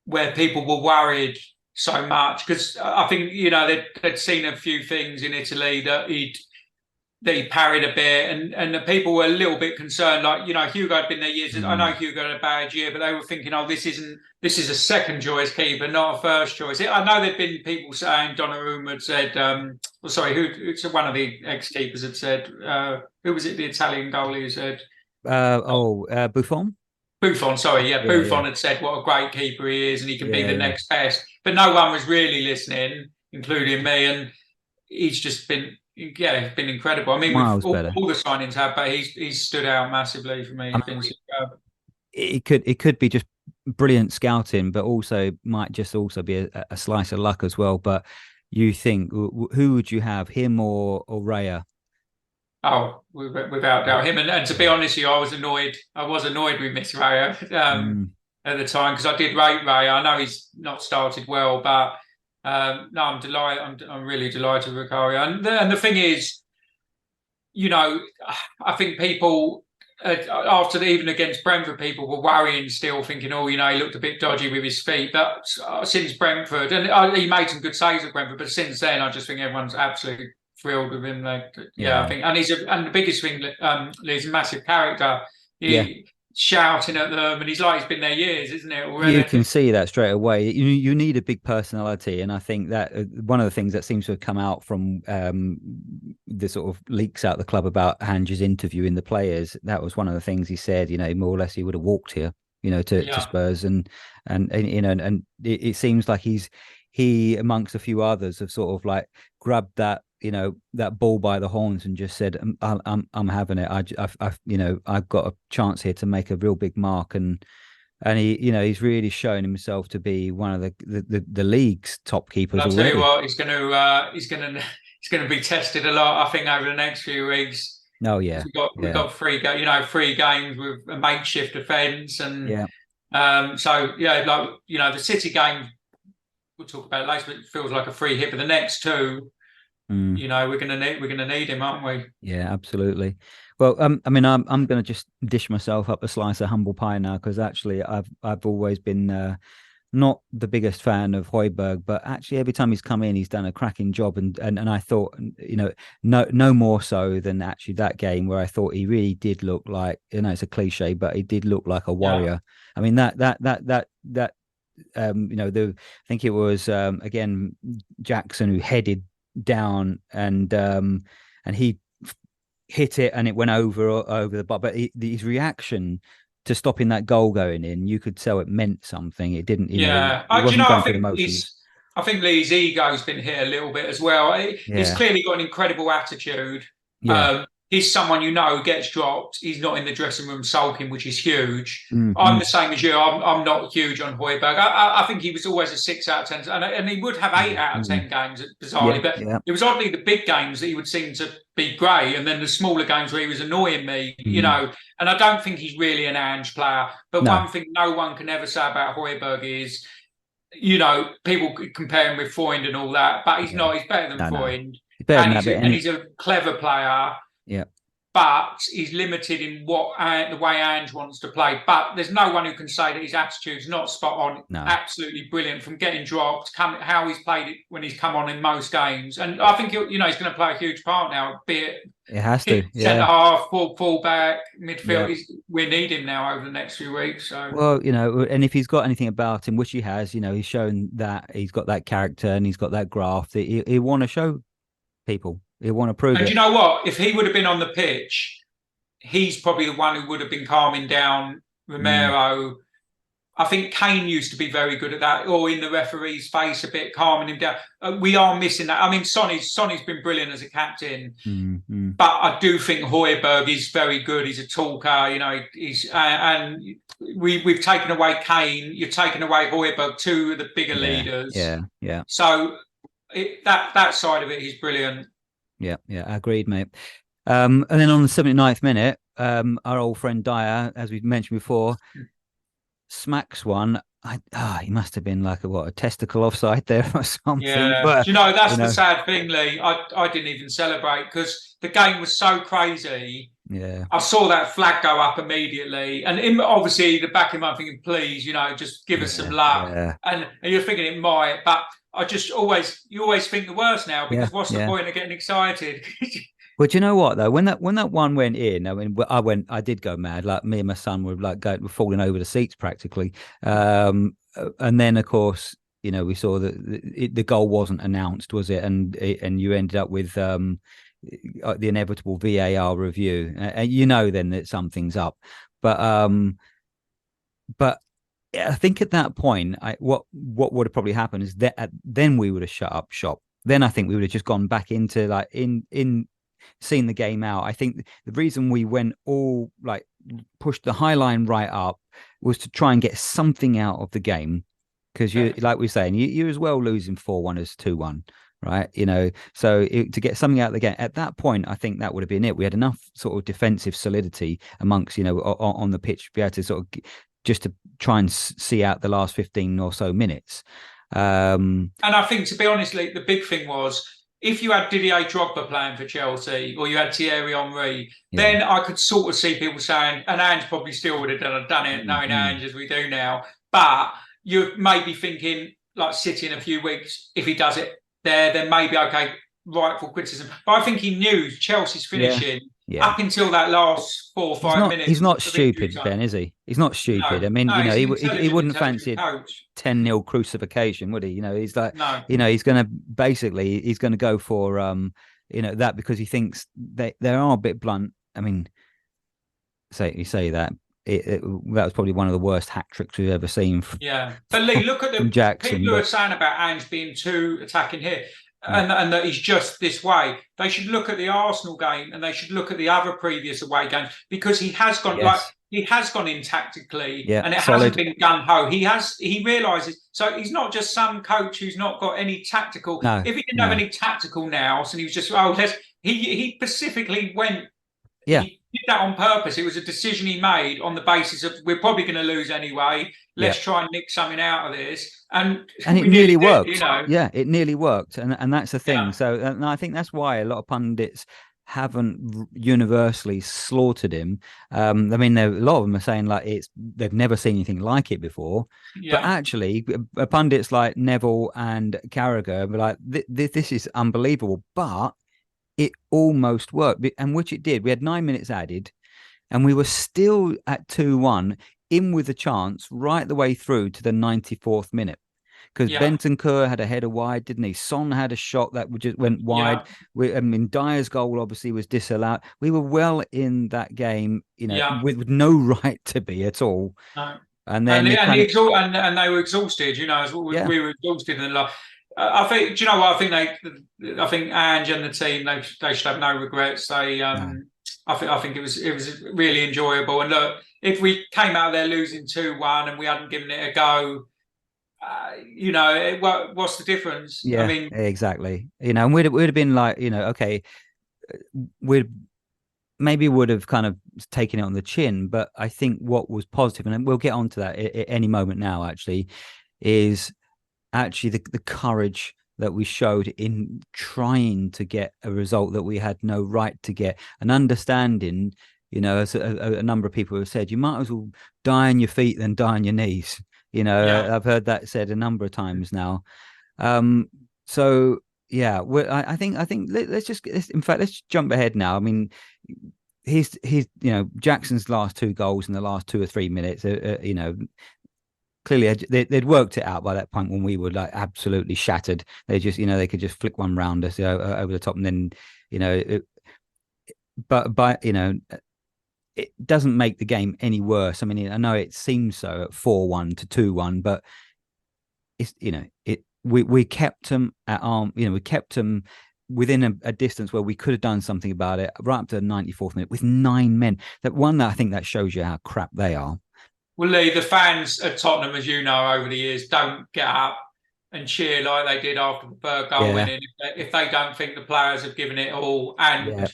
where people were worried so much, because I think they'd seen a few things in Italy that that he parried a bit, and the people were a little bit concerned. Like, you know, Hugo had been there years. I know Hugo had a bad year, but they were thinking, oh, this is a second choice keeper, not a first choice. I know there'd been people saying, Donnarumma had said, one of the ex-keepers had said, who was it, the Italian goalie who said? Buffon? Buffon, sorry, yeah. Buffon had said what a great keeper he is and he can be the next best. But no one was really listening, including me, and he's just been... Yeah, it's been incredible. I mean, all the signings have, but he's stood out massively for me. It could be just brilliant scouting, but also might just also be a slice of luck as well. But you think, who would you have, him or Raya? Oh, without doubt, him. And to be honest with you, I was annoyed with Miss Raya at the time, because I did rate Raya. I know he's not started well, but. No, I'm delighted. I'm really delighted with Vicario. And the thing is, you know, I think people even against Brentford, people were worrying still, thinking, oh, you know, he looked a bit dodgy with his feet. But since Brentford, and he made some good saves at Brentford, but since then, I just think everyone's absolutely thrilled with him. I think, and the biggest thing, he's a massive character. Shouting at them, and he's been there years, isn't it? Already? You can see that straight away. You need a big personality, and I think that one of the things that seems to have come out from the sort of leaks out the club about Hange's interviewing the players, that was one of the things he said. You know, more or less he would have walked here, you know, to Spurs, and you know, and it seems like he amongst a few others have sort of like grabbed that, you know, that ball by the horns and just said, I'm having it. I've you know, I've got a chance here to make a real big mark, and he, you know, he's really shown himself to be one of the league's top keepers. I'll tell you what, he's going to be tested a lot, I think, over the next few weeks. Oh yeah, we've got 3 games with a makeshift defence, and so like, you know, the City game we'll talk about it later, but it feels like a free hit. But the next 2. You know, we're gonna need him, aren't we? Yeah, absolutely. Well, I mean, I'm gonna just dish myself up a slice of humble pie now, because actually I've always been not the biggest fan of Højbjerg, but actually every time he's come in, he's done a cracking job, and I thought, you know, no more so than actually that game where I thought he really did look like, you know, it's a cliche, but he did look like a warrior. I mean, that you know, I think it was again Jackson who headed down, and he hit it and it went over the bar, but his reaction to stopping that goal going in, you could tell it meant something. It didn't, I think Lee's ego's been hit a little bit as well. He's clearly got an incredible attitude. He's someone, you know, gets dropped. He's not in the dressing room sulking, which is huge. I'm the same as you. I'm not huge on Højbjerg. I think he was always a 6 out of 10, and he would have 8 out of 10 games, bizarrely. But it was oddly the big games that he would seem to be great, and then the smaller games where he was annoying me, you know. And I don't think he's really an Ange player. But one thing no one can ever say about Højbjerg is, you know, people compare him with Foynd and all that, but he's not. He's better than Foynd. And he's a clever player. Yeah, but he's limited in the way Ange wants to play. But there's no one who can say that his attitude's not spot on. No. Absolutely brilliant, from getting dropped, how he's played it when he's come on in most games. And I think, you know, he's going to play a huge part now. Be it has to centre half, full back, midfield. We need him now over the next few weeks. So. Well, you know, and if he's got anything about him, which he has, you know, he's shown that he's got that character and he's got that graft. He want to show people. He'll want to prove it. And you know what? If he would have been on the pitch, he's probably the one who would have been calming down Romero. I think Kane used to be very good at that, or in the referee's face a bit, calming him down. We are missing that. I mean, Sonny's been brilliant as a captain, but I do think Højbjerg is very good. He's a talker, you know. And we've taken away Kane. You've taken away Højbjerg, 2 of the bigger leaders. Yeah. So that side of it is brilliant. Yeah, agreed, mate. And then on the 79th minute, our old friend Dyer, as we mentioned before, smacks one. He must have been like a testicle offside there or something. Yeah, but, you know, that's the sad thing, Lee. I didn't even celebrate because the game was so crazy. Yeah, I saw that flag go up immediately, and obviously the back of my thinking, please, you know, just give us some luck. Yeah. And you're thinking it might, but I just always think the worst now, because what's the point of getting excited? But you know what though, when that one went in, I mean, I did go mad. Like me and my son were were falling over the seats practically. And then of course, we saw that the goal wasn't announced, was it? And you ended up with the inevitable VAR review, and then that something's up. But I think at that point, what would have probably happened is that then we would have shut up shop. Then I think we would have just gone back into in seeing the game out. I think the reason we went pushed the high line right up was to try and get something out of the game, because like we're saying, you're as well losing 4-1 as 2-1. Right, so to get something out of the game at that point, I think that would have been it. We had enough sort of defensive solidity amongst, on the pitch to be able to sort of just to try and see out the last 15 or so minutes. And I think, to be honest, Lee, the big thing was, if you had Didier Drogba playing for Chelsea or you had Thierry Henry, then I could sort of see people saying, and Ange probably still would have done it, knowing Ange as we do now. But you're maybe thinking, like City in a few weeks, if he does it there, then maybe, okay, rightful criticism. But I think he knew Chelsea's finishing up until that last 4 or 5 minutes. He's not stupid, Ben, is he? He's not stupid. No, I mean, he wouldn't fancy 10-0 crucifixion, would he? He's like, he's going to go for, that, because he thinks they are a bit blunt. I mean, you say that. That was probably one of the worst hat tricks we've ever seen. But Lee, look at the Jackson, people who are saying about Ange being too attacking here, and that he's just this way. They should look at the Arsenal game, and they should look at the other previous away games, because he has gone he has gone in tactically, and it hasn't been gun ho. He realizes, so he's not just some coach who's not got any tactical. If he didn't have any tactical nous, and he was just he specifically went. He did that on purpose. It was a decision he made on the basis of, we're probably going to lose anyway. Let's try and nick something out of this. And it nearly worked. Yeah, it nearly worked. And that's the thing. So and I think that's why a lot of pundits haven't universally slaughtered him. I mean, a lot of them are saying they've never seen anything like it before. But actually, pundits like Neville and Carragher were like, this is unbelievable. But it almost worked, and which it did. We had 9 minutes added, and we were still at 2-1, in with a chance right the way through to the 94th minute. Because Bentancur had a header wide, didn't he? Son had a shot that just went wide. Dyer's goal obviously was disallowed. We were well in that game, with no right to be at all. No. And then they were exhausted, as we were exhausted in the I think. Do you know what? I think Ange and the team, they should have no regrets. I think it was really enjoyable. And look, if we came out there losing 2-1 and we hadn't given it a go, what's the difference? Yeah, I mean, exactly. And we'd have been like, okay, would have kind of taken it on the chin. But I think what was positive, and we'll get onto that at any moment now, actually, is actually the courage that we showed in trying to get a result that we had no right to get, and understanding, as a number of people have said, you might as well die on your feet than die on your knees. I've heard that said a number of times now. So yeah, I think let's jump ahead now. I mean, he's Jackson's last 2 goals in the last 2 or 3 minutes, clearly they'd worked it out by that point when we were absolutely shattered. They just, they could just flick one round us over the top, and then, it doesn't make the game any worse. I mean, I know it seems so at 4-1 to 2-1, but it's, we kept them at arm, we kept them within a distance where we could have done something about it right up to the 94th minute with 9 men. I think that shows you how crap they are. Well, Lee, the fans at Tottenham, as you know, over the years, don't get up and cheer like they did after the third goal winning if they don't think the players have given it all and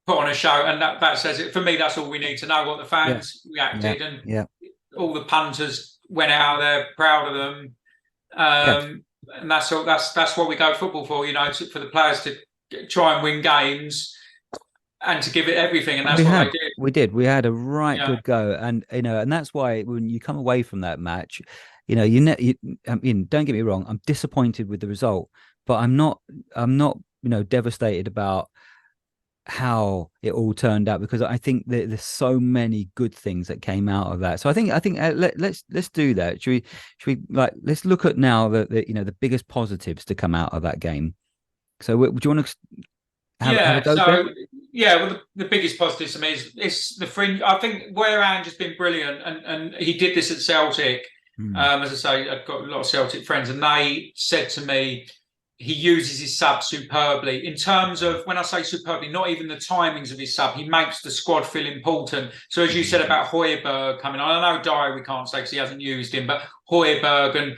put on a show. And that says it. For me, that's all we need to know, what the fans reacted. And all the punters went out there proud of them. And that's all. That's what we go football for, for the players to try and win games and to give it everything, and that's what they did. We did. We had a good go, and and that's why when you come away from that match, I mean, don't get me wrong, I'm disappointed with the result, but I'm not devastated about how it all turned out, because I think that there's so many good things that came out of that. So I think let's do that. Should we let's look at now the biggest positives to come out of that game. So do you want to have a go? So well, the biggest positive to me is the fringe. I think where Ange has been brilliant, and he did this at Celtic. As I say, I've got a lot of Celtic friends, and they said to me, he uses his sub superbly. In terms of, when I say superbly, not even the timings of his sub, he makes the squad feel important. So as you said about Højbjerg coming on, I know Dyer we can't say because he hasn't used him, but Højbjerg and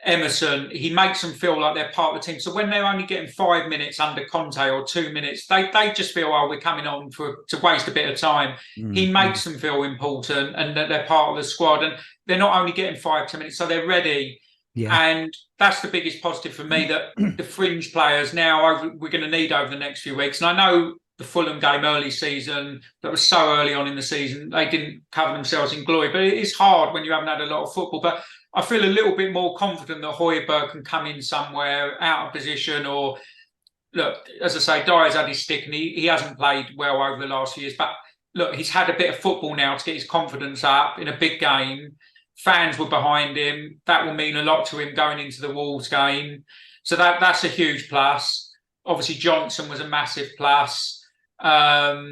Emerson, he makes them feel like they're part of the team. So when they're only getting 5 minutes under Conte or 2 minutes, they just feel, oh, we're coming on to waste a bit of time. He makes them feel important and that they're part of the squad. And they're not only getting 5-10 minutes, so they're ready. Yeah. And that's the biggest positive for me, that the fringe players now we're going to need over the next few weeks. And I know the Fulham game early season, that was so early on in the season, they didn't cover themselves in glory. But it is hard when you haven't had a lot of football. But I feel a little bit more confident that Højbjerg can come in somewhere out of position. Or, look, as I say, Dyer's had his stick and he hasn't played well over the last few years. But look, he's had a bit of football now to get his confidence up in a big game. Fans were behind him. That will mean a lot to him going into the Wolves game. So that's a huge plus. Obviously, Johnson was a massive plus. I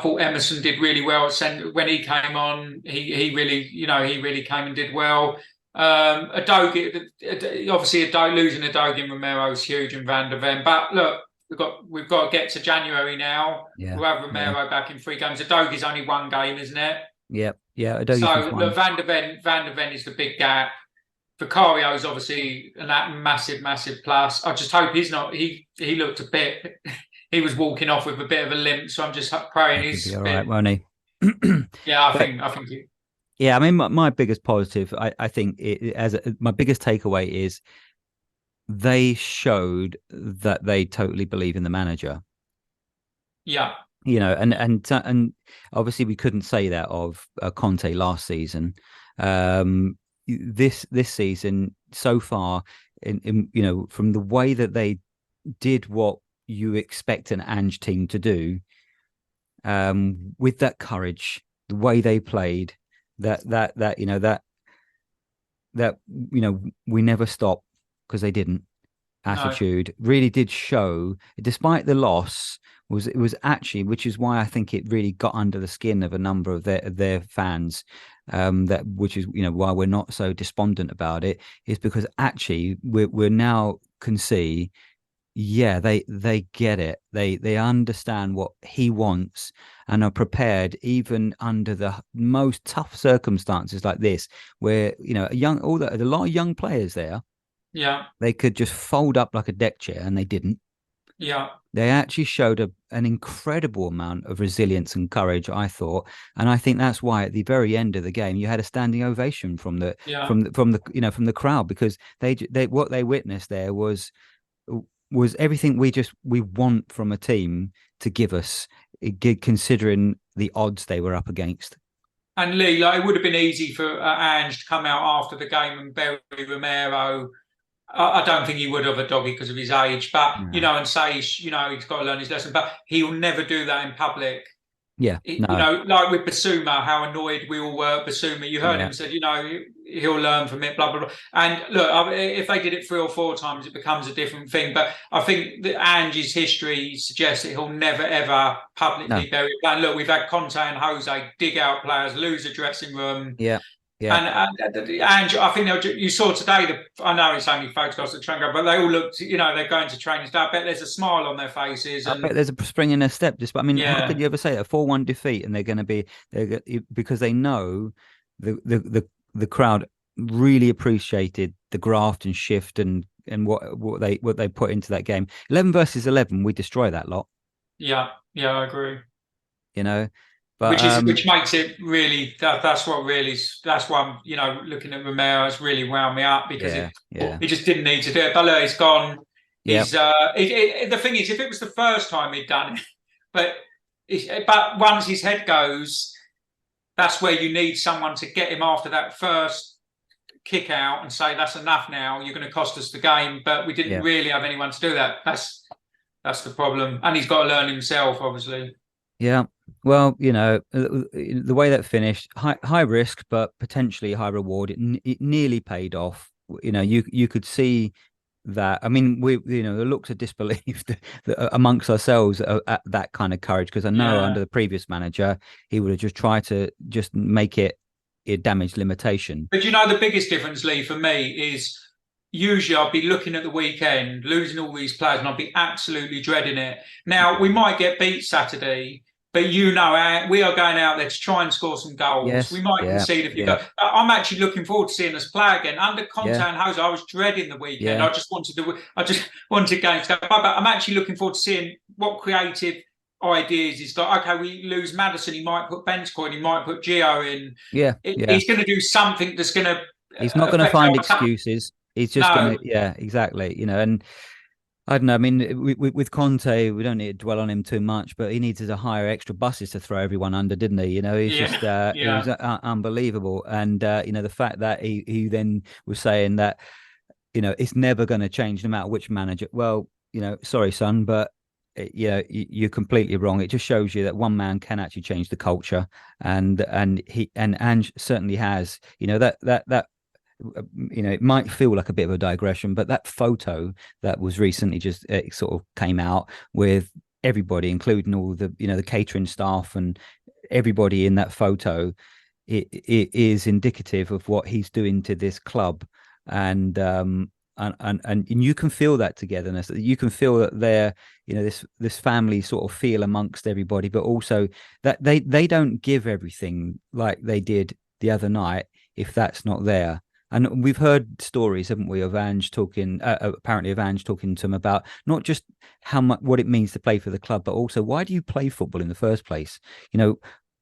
thought Emerson did really well when he came on. He really came and did well. Udogie, obviously, losing Udogie and Romero is huge, and Van der Ven. But look, we've got to get to January now. Yeah. We'll have Romero back in 3 games. Udogie's only 1 game, isn't it? Yep. Yeah. So look, Van der Ven is the big gap. Vicario's obviously a massive plus. I just hope he's not. He looked a bit. He was walking off with a bit of a limp, so I'm just praying he's all right, won't he? Yeah, I think he. Yeah, I mean, my biggest positive, I think, my biggest takeaway is they showed that they totally believe in the manager. Yeah. You know, and obviously we couldn't say that of Conte last season. This season so far, in from the way that they did what you expect an Ange team to do, with that courage, the way they played, that we never stop because they didn't. Attitude really did show, despite the loss. It was actually, which is why I think it really got under the skin of a number of their fans. Which is why we're not so despondent about it, is because actually we're now can see, yeah, they get it. They understand what he wants and are prepared, even under the most tough circumstances like this, where a lot of young players there. Yeah, they could just fold up like a deck chair, and they didn't. Yeah, they actually showed an incredible amount of resilience and courage, I thought, and I think that's why at the very end of the game you had a standing ovation from the crowd, because they what they witnessed there was everything we want from a team to give us, considering the odds they were up against. And Lee, it would have been easy for Ange to come out after the game and bury Romero. I don't think he would have Udogie because of his age, but and say he's got to learn his lesson. But he'll never do that in public. Yeah, like with Basuma, how annoyed we all were at Basuma. You heard him said, he'll learn from it, blah blah blah. And look, if they did it 3 or 4 times, it becomes a different thing. But I think that Ange's history suggests that he'll never ever publicly bury it. And look, we've had Conte and Jose dig out players, lose a dressing room. Yeah. Yeah, and I think you saw today. I know it's only photographs of Trango, but they all looked. They're going to training. I bet there's a smile on their faces. I bet there's a spring in their step. How could you ever say that? 4-1 defeat, and they're going to be because they know the crowd really appreciated the graft and shift and what they put into that game. 11 versus 11, we destroy that lot. Yeah, I agree. But, which makes it really that's why I'm looking at Romero, it's really wound me up, because he just didn't need to do it. But look, he's gone. He's the thing is, if it was the first time he'd done it, but once his head goes, that's where you need someone to get him after that first kick out and say, that's enough now, you're going to cost us the game. But we didn't really have anyone to do that. That's That's the problem, and he's got to learn himself, obviously. Yeah. Well, the way that finished, high risk, but potentially high reward. It nearly paid off. You could see that. I mean, the looks of disbelief amongst ourselves at that kind of courage, because I know under the previous manager, he would have just tried to just make it a damage limitation. But the biggest difference, Lee, for me is usually I'd be looking at the weekend, losing all these players, and I'd be absolutely dreading it. Now, we might get beat Saturday, but we are going out there to try and score some goals. Yes, we might concede a few goals. I'm actually looking forward to seeing us play again. Under Conte and Jose, I was dreading the weekend. I just wanted games to go by. But I'm actually looking forward to seeing what creative ideas he's got. Okay, we lose Maddison, he might put Bentancur in, he might put Gio in. He's going to do something that's going to. He's not going to find excuses. He's just going to, exactly. And I don't know. I mean, with Conte, we don't need to dwell on him too much, but he needed to hire extra buses to throw everyone under, didn't he? He's just, it was unbelievable. And, the fact that he then was saying that, it's never going to change no matter which manager. Well, sorry, son, but you're completely wrong. It just shows you that one man can actually change the culture, and Ange certainly has. It might feel like a bit of a digression, but that photo that was recently just sort of came out with everybody, including all the the catering staff and everybody in that photo, it is indicative of what he's doing to this club, and you can feel that togetherness. You can feel that they're, this family sort of feel amongst everybody, but also that they don't give everything like they did the other night if that's not there. And we've heard stories, haven't we, of Ange talking, apparently of Ange talking to him about not just what it means to play for the club, but also why do you play football in the first place?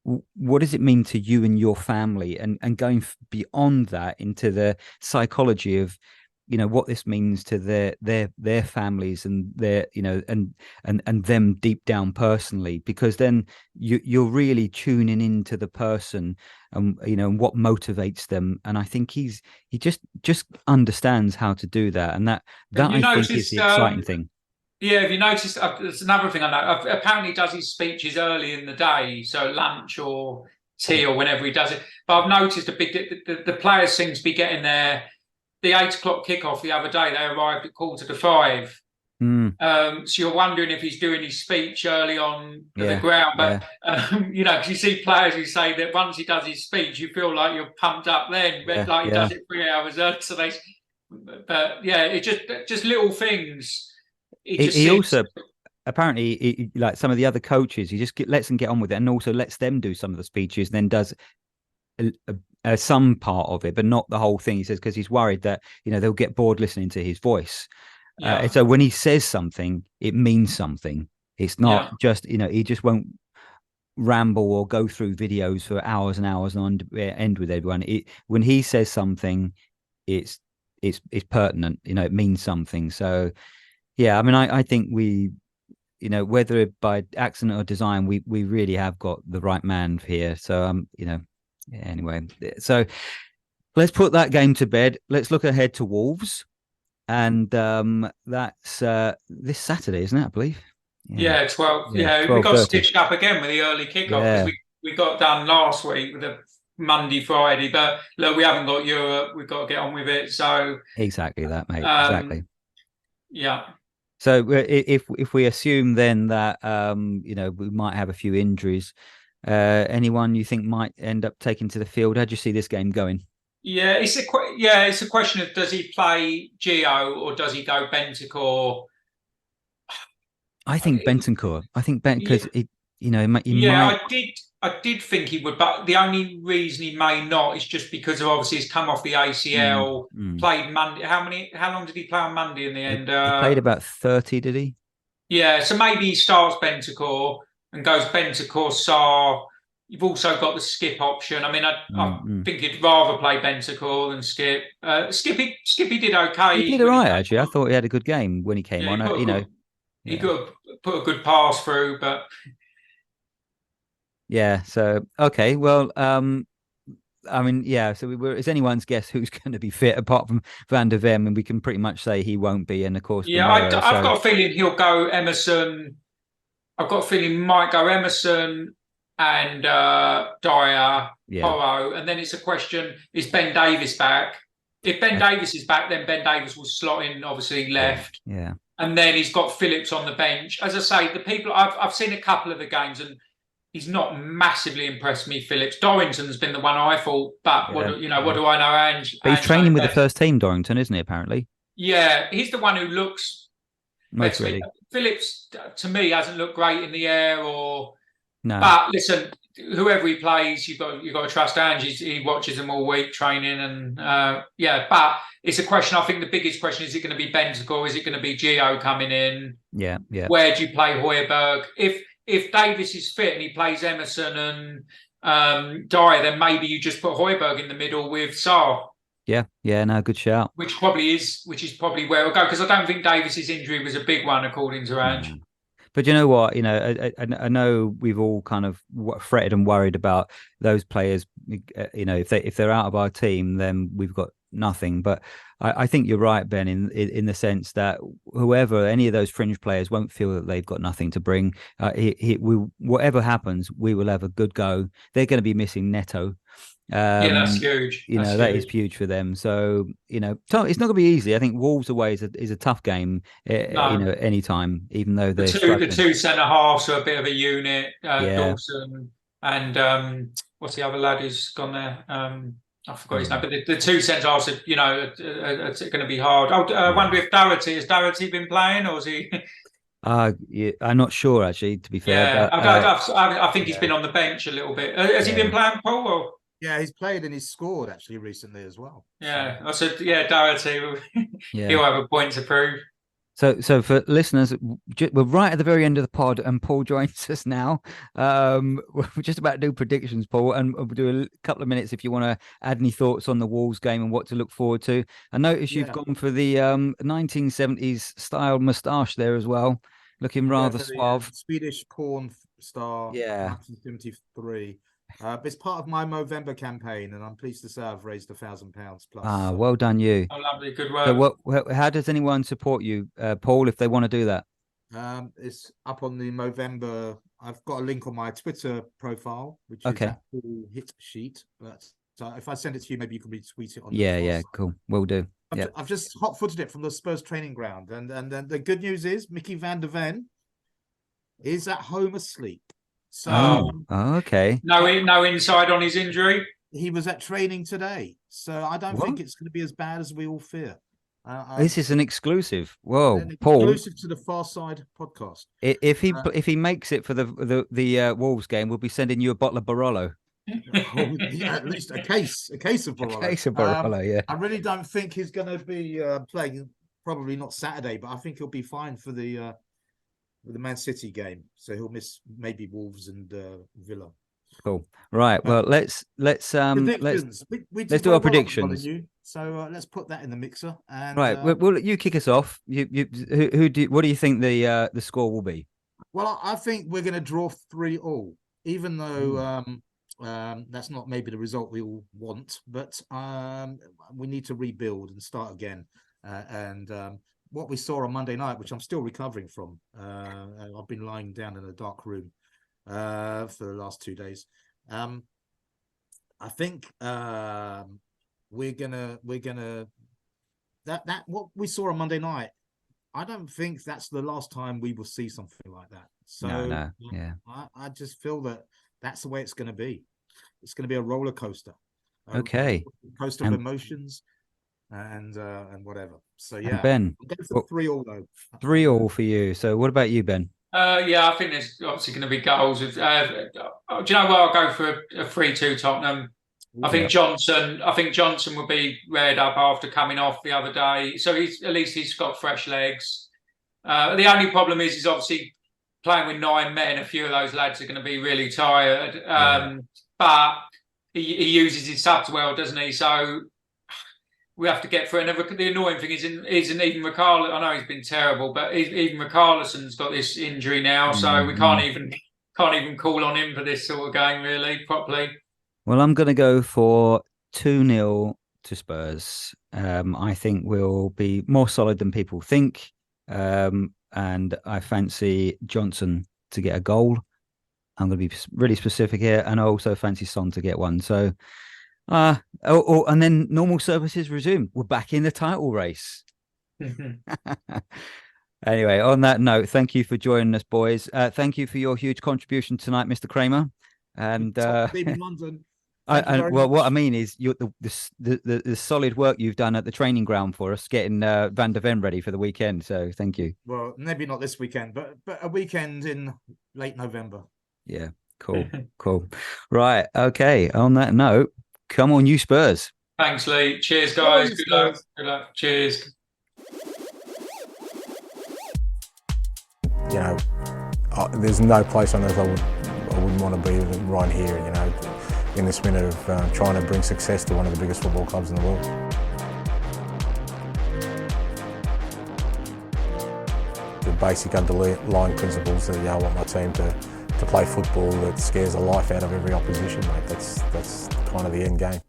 What does it mean to you and your family, and going beyond that into the psychology of what this means to their families and their and them deep down personally, because then you're really tuning into the person and what motivates them. And I think he just understands how to do that, and that I think is the exciting thing. Yeah, if you noticed, there's another thing I know. Apparently, he does his speeches early in the day, so lunch or tea or whenever he does it. But I've noticed the players seem to be getting there. The 8 o'clock kickoff the other day, they arrived at 4:45. So you're wondering if he's doing his speech early on the ground. But, because you see players who say that once he does his speech, you feel like you're pumped up then, but he does it 3 hours early. So it's just little things. He also, apparently, like some of the other coaches, he just lets them get on with it, and also lets them do some of the speeches, and then does some part of it, but not the whole thing. He says because he's worried that they'll get bored listening to his voice. So when he says something, it means something. It's not just he just won't ramble or go through videos for hours and hours and end with everyone. When he says something, it's pertinent. It means something. So I mean, I think we, whether by accident or design, we really have got the right man here. So anyway, so let's put that game to bed. Let's look ahead to Wolves, and that's this Saturday, isn't it? I believe. 12. We got stitched up again with the early kickoff because we got done last week with the Monday, Friday. But look, we haven't got Europe. We've got to get on with it. So exactly that, mate. Exactly. Yeah. So if we assume then that we might have a few injuries. Anyone you think might end up taking to the field? How do you see this game going? It's a question of does he play Gio or does he go Bentancur? I think Bentancur. I think because I did think he would, but the only reason he may not is just because of obviously he's come off the ACL, played Monday. How long did he play on Monday in the end? He played about 30, did he? Yeah, so maybe he starts Bentancur and goes Bentancur, Sarr. You've also got the Skip option. I mean, I think he'd rather play Bentancur than Skip. Skippy did okay. He did all right, actually. I thought he had a good game when he came on. He could put a good pass through, but yeah. So okay, well, I mean, yeah. So it's anyone's guess who's going to be fit apart from Van der Ven, and we can pretty much say he won't be. And of course, Yeah, I've got a feeling he'll go Emerson. I've got a feeling he might go Emerson and Dyer, Porro, and then it's a question: is Ben Davies back? If Ben Davies is back, then Ben Davies will slot in, obviously left. Yeah. And then he's got Phillips on the bench. As I say, the people I've seen a couple of the games, and he's not massively impressed me. Phillips, Dorrington's been the one I thought, but what do I know? But he's training with the first team, Dorrington, isn't he? Apparently. Yeah, he's the one who looks most ready. Phillips, to me, hasn't looked great in the air, or no. But listen, whoever he plays, you've got to trust Ange. He watches them all week training, and But it's a question. I think the biggest question is: it going to be Bentancur? Is it going to be Gio coming in? Yeah. Where do you play Højbjerg? If Davis is fit and he plays Emerson and Dyer, then maybe you just put Højbjerg in the middle with Sarr. Yeah, no, good shout. Which is probably where it'll go, because I don't think Davis's injury was a big one, according to Ange. But you know what? I know we've all kind of fretted and worried about those players. If they're out of our team, then we've got nothing. But I think you're right, Ben, in the sense that any of those fringe players won't feel that they've got nothing to bring. Whatever happens, we will have a good go. They're going to be missing Neto. That's huge. That is huge for them. So it's not going to be easy. I think Wolves away is a tough game. Any time, even though the two centre halves are a bit of a unit. Dawson and what's the other lad who's gone there? I forgot his name. But the two centre halves are going to be hard. I wonder if has Doherty been playing, or is he? I'm not sure actually. To be fair, I think he's been on the bench a little bit. Has he been playing, Paul? Or? Yeah, he's played and he's scored actually recently as well. Yeah, I said, Doherty, he'll have a point to prove. So for listeners, we're right at the very end of the pod, and Paul joins us now. We're just about to do predictions, Paul, and we'll do a couple of minutes if you want to add any thoughts on the Wolves game and what to look forward to. I notice you've gone for the 1970s style moustache there as well, looking rather suave. Swedish porn star, 1973. It's part of my Movember campaign, and I'm pleased to say I've raised £1,000 plus. Well done, you. Oh, lovely, good work. So, how does anyone support you, Paul, if they want to do that? It's up on the Movember. I've got a link on my Twitter profile, which is hit sheet. So if I send it to you, maybe you can retweet it on. Yeah, cool. Will do. I've just hot-footed it from the Spurs training ground, and the good news is Mickey van der Ven is at home asleep. So, okay. No inside on his injury. He was at training today, so I don't think it's going to be as bad as we all fear. This is an exclusive. Whoa, Paul! Exclusive to the Far Side podcast. If he makes it for the Wolves game, we'll be sending you a bottle of Barolo. At least a case of Barolo. A case of Barolo, yeah. I really don't think he's going to be playing. Probably not Saturday, but I think he'll be fine for the Man City game, so he'll miss maybe Wolves and Villa. Cool. Right. Well, let's do our predictions. So let's put that in the mixer. And, right. Well, you kick us off. What do you think the score will be? Well, I think we're going to draw 3-3, even though that's not maybe the result we all want, but we need to rebuild and start again. What we saw on Monday night, which I'm still recovering from, I've been lying down in a dark room for the last 2 days. I think we're gonna that what we saw on Monday night. I don't think that's the last time we will see something like that. So no. Yeah, I just feel that that's the way it's going to be. It's going to be a roller coaster. Okay, coaster of emotions. And whatever. So yeah, and Ben, I'm going for 3-3 though. 3-3 for you. So what about you, Ben? I think there's obviously going to be goals. Do you know what? I'll go for a 3-2 Tottenham. I think Johnson will be reared up after coming off the other day, so at least he's got fresh legs. The only problem is obviously playing with 9 men. A few of those lads are going to be really tired, but he uses his subs well, doesn't he? So we have to get through it. The annoying thing isn't even Richarlison. I know he's been terrible, but even Richarlison's got this injury now, so we can't even call on him for this sort of game really properly. Well, I'm going to go for 2-0 to Spurs. I think we'll be more solid than people think. And I fancy Johnson to get a goal. I'm going to be really specific here. And I also fancy Son to get one. So, and then normal services resume. We're back in the title race. Anyway, on that note, thank you for joining us, boys. Thank you for your huge contribution tonight, Mr. Kramer. And in London. What I mean is the solid work you've done at the training ground for us, getting Van der Ven ready for the weekend. So thank you. Well, maybe not this weekend, but a weekend in late November. Yeah, cool. Right, okay. On that note, come on, you Spurs. Thanks, Lee. Cheers, guys. Good luck. Good luck. Cheers. You know, there's no place on earth I wouldn't want to be than right here. You know, in this minute of trying to bring success to one of the biggest football clubs in the world. The basic underlying principles that I want my team to play football that scares the life out of every opposition, mate. That's kind of the end game.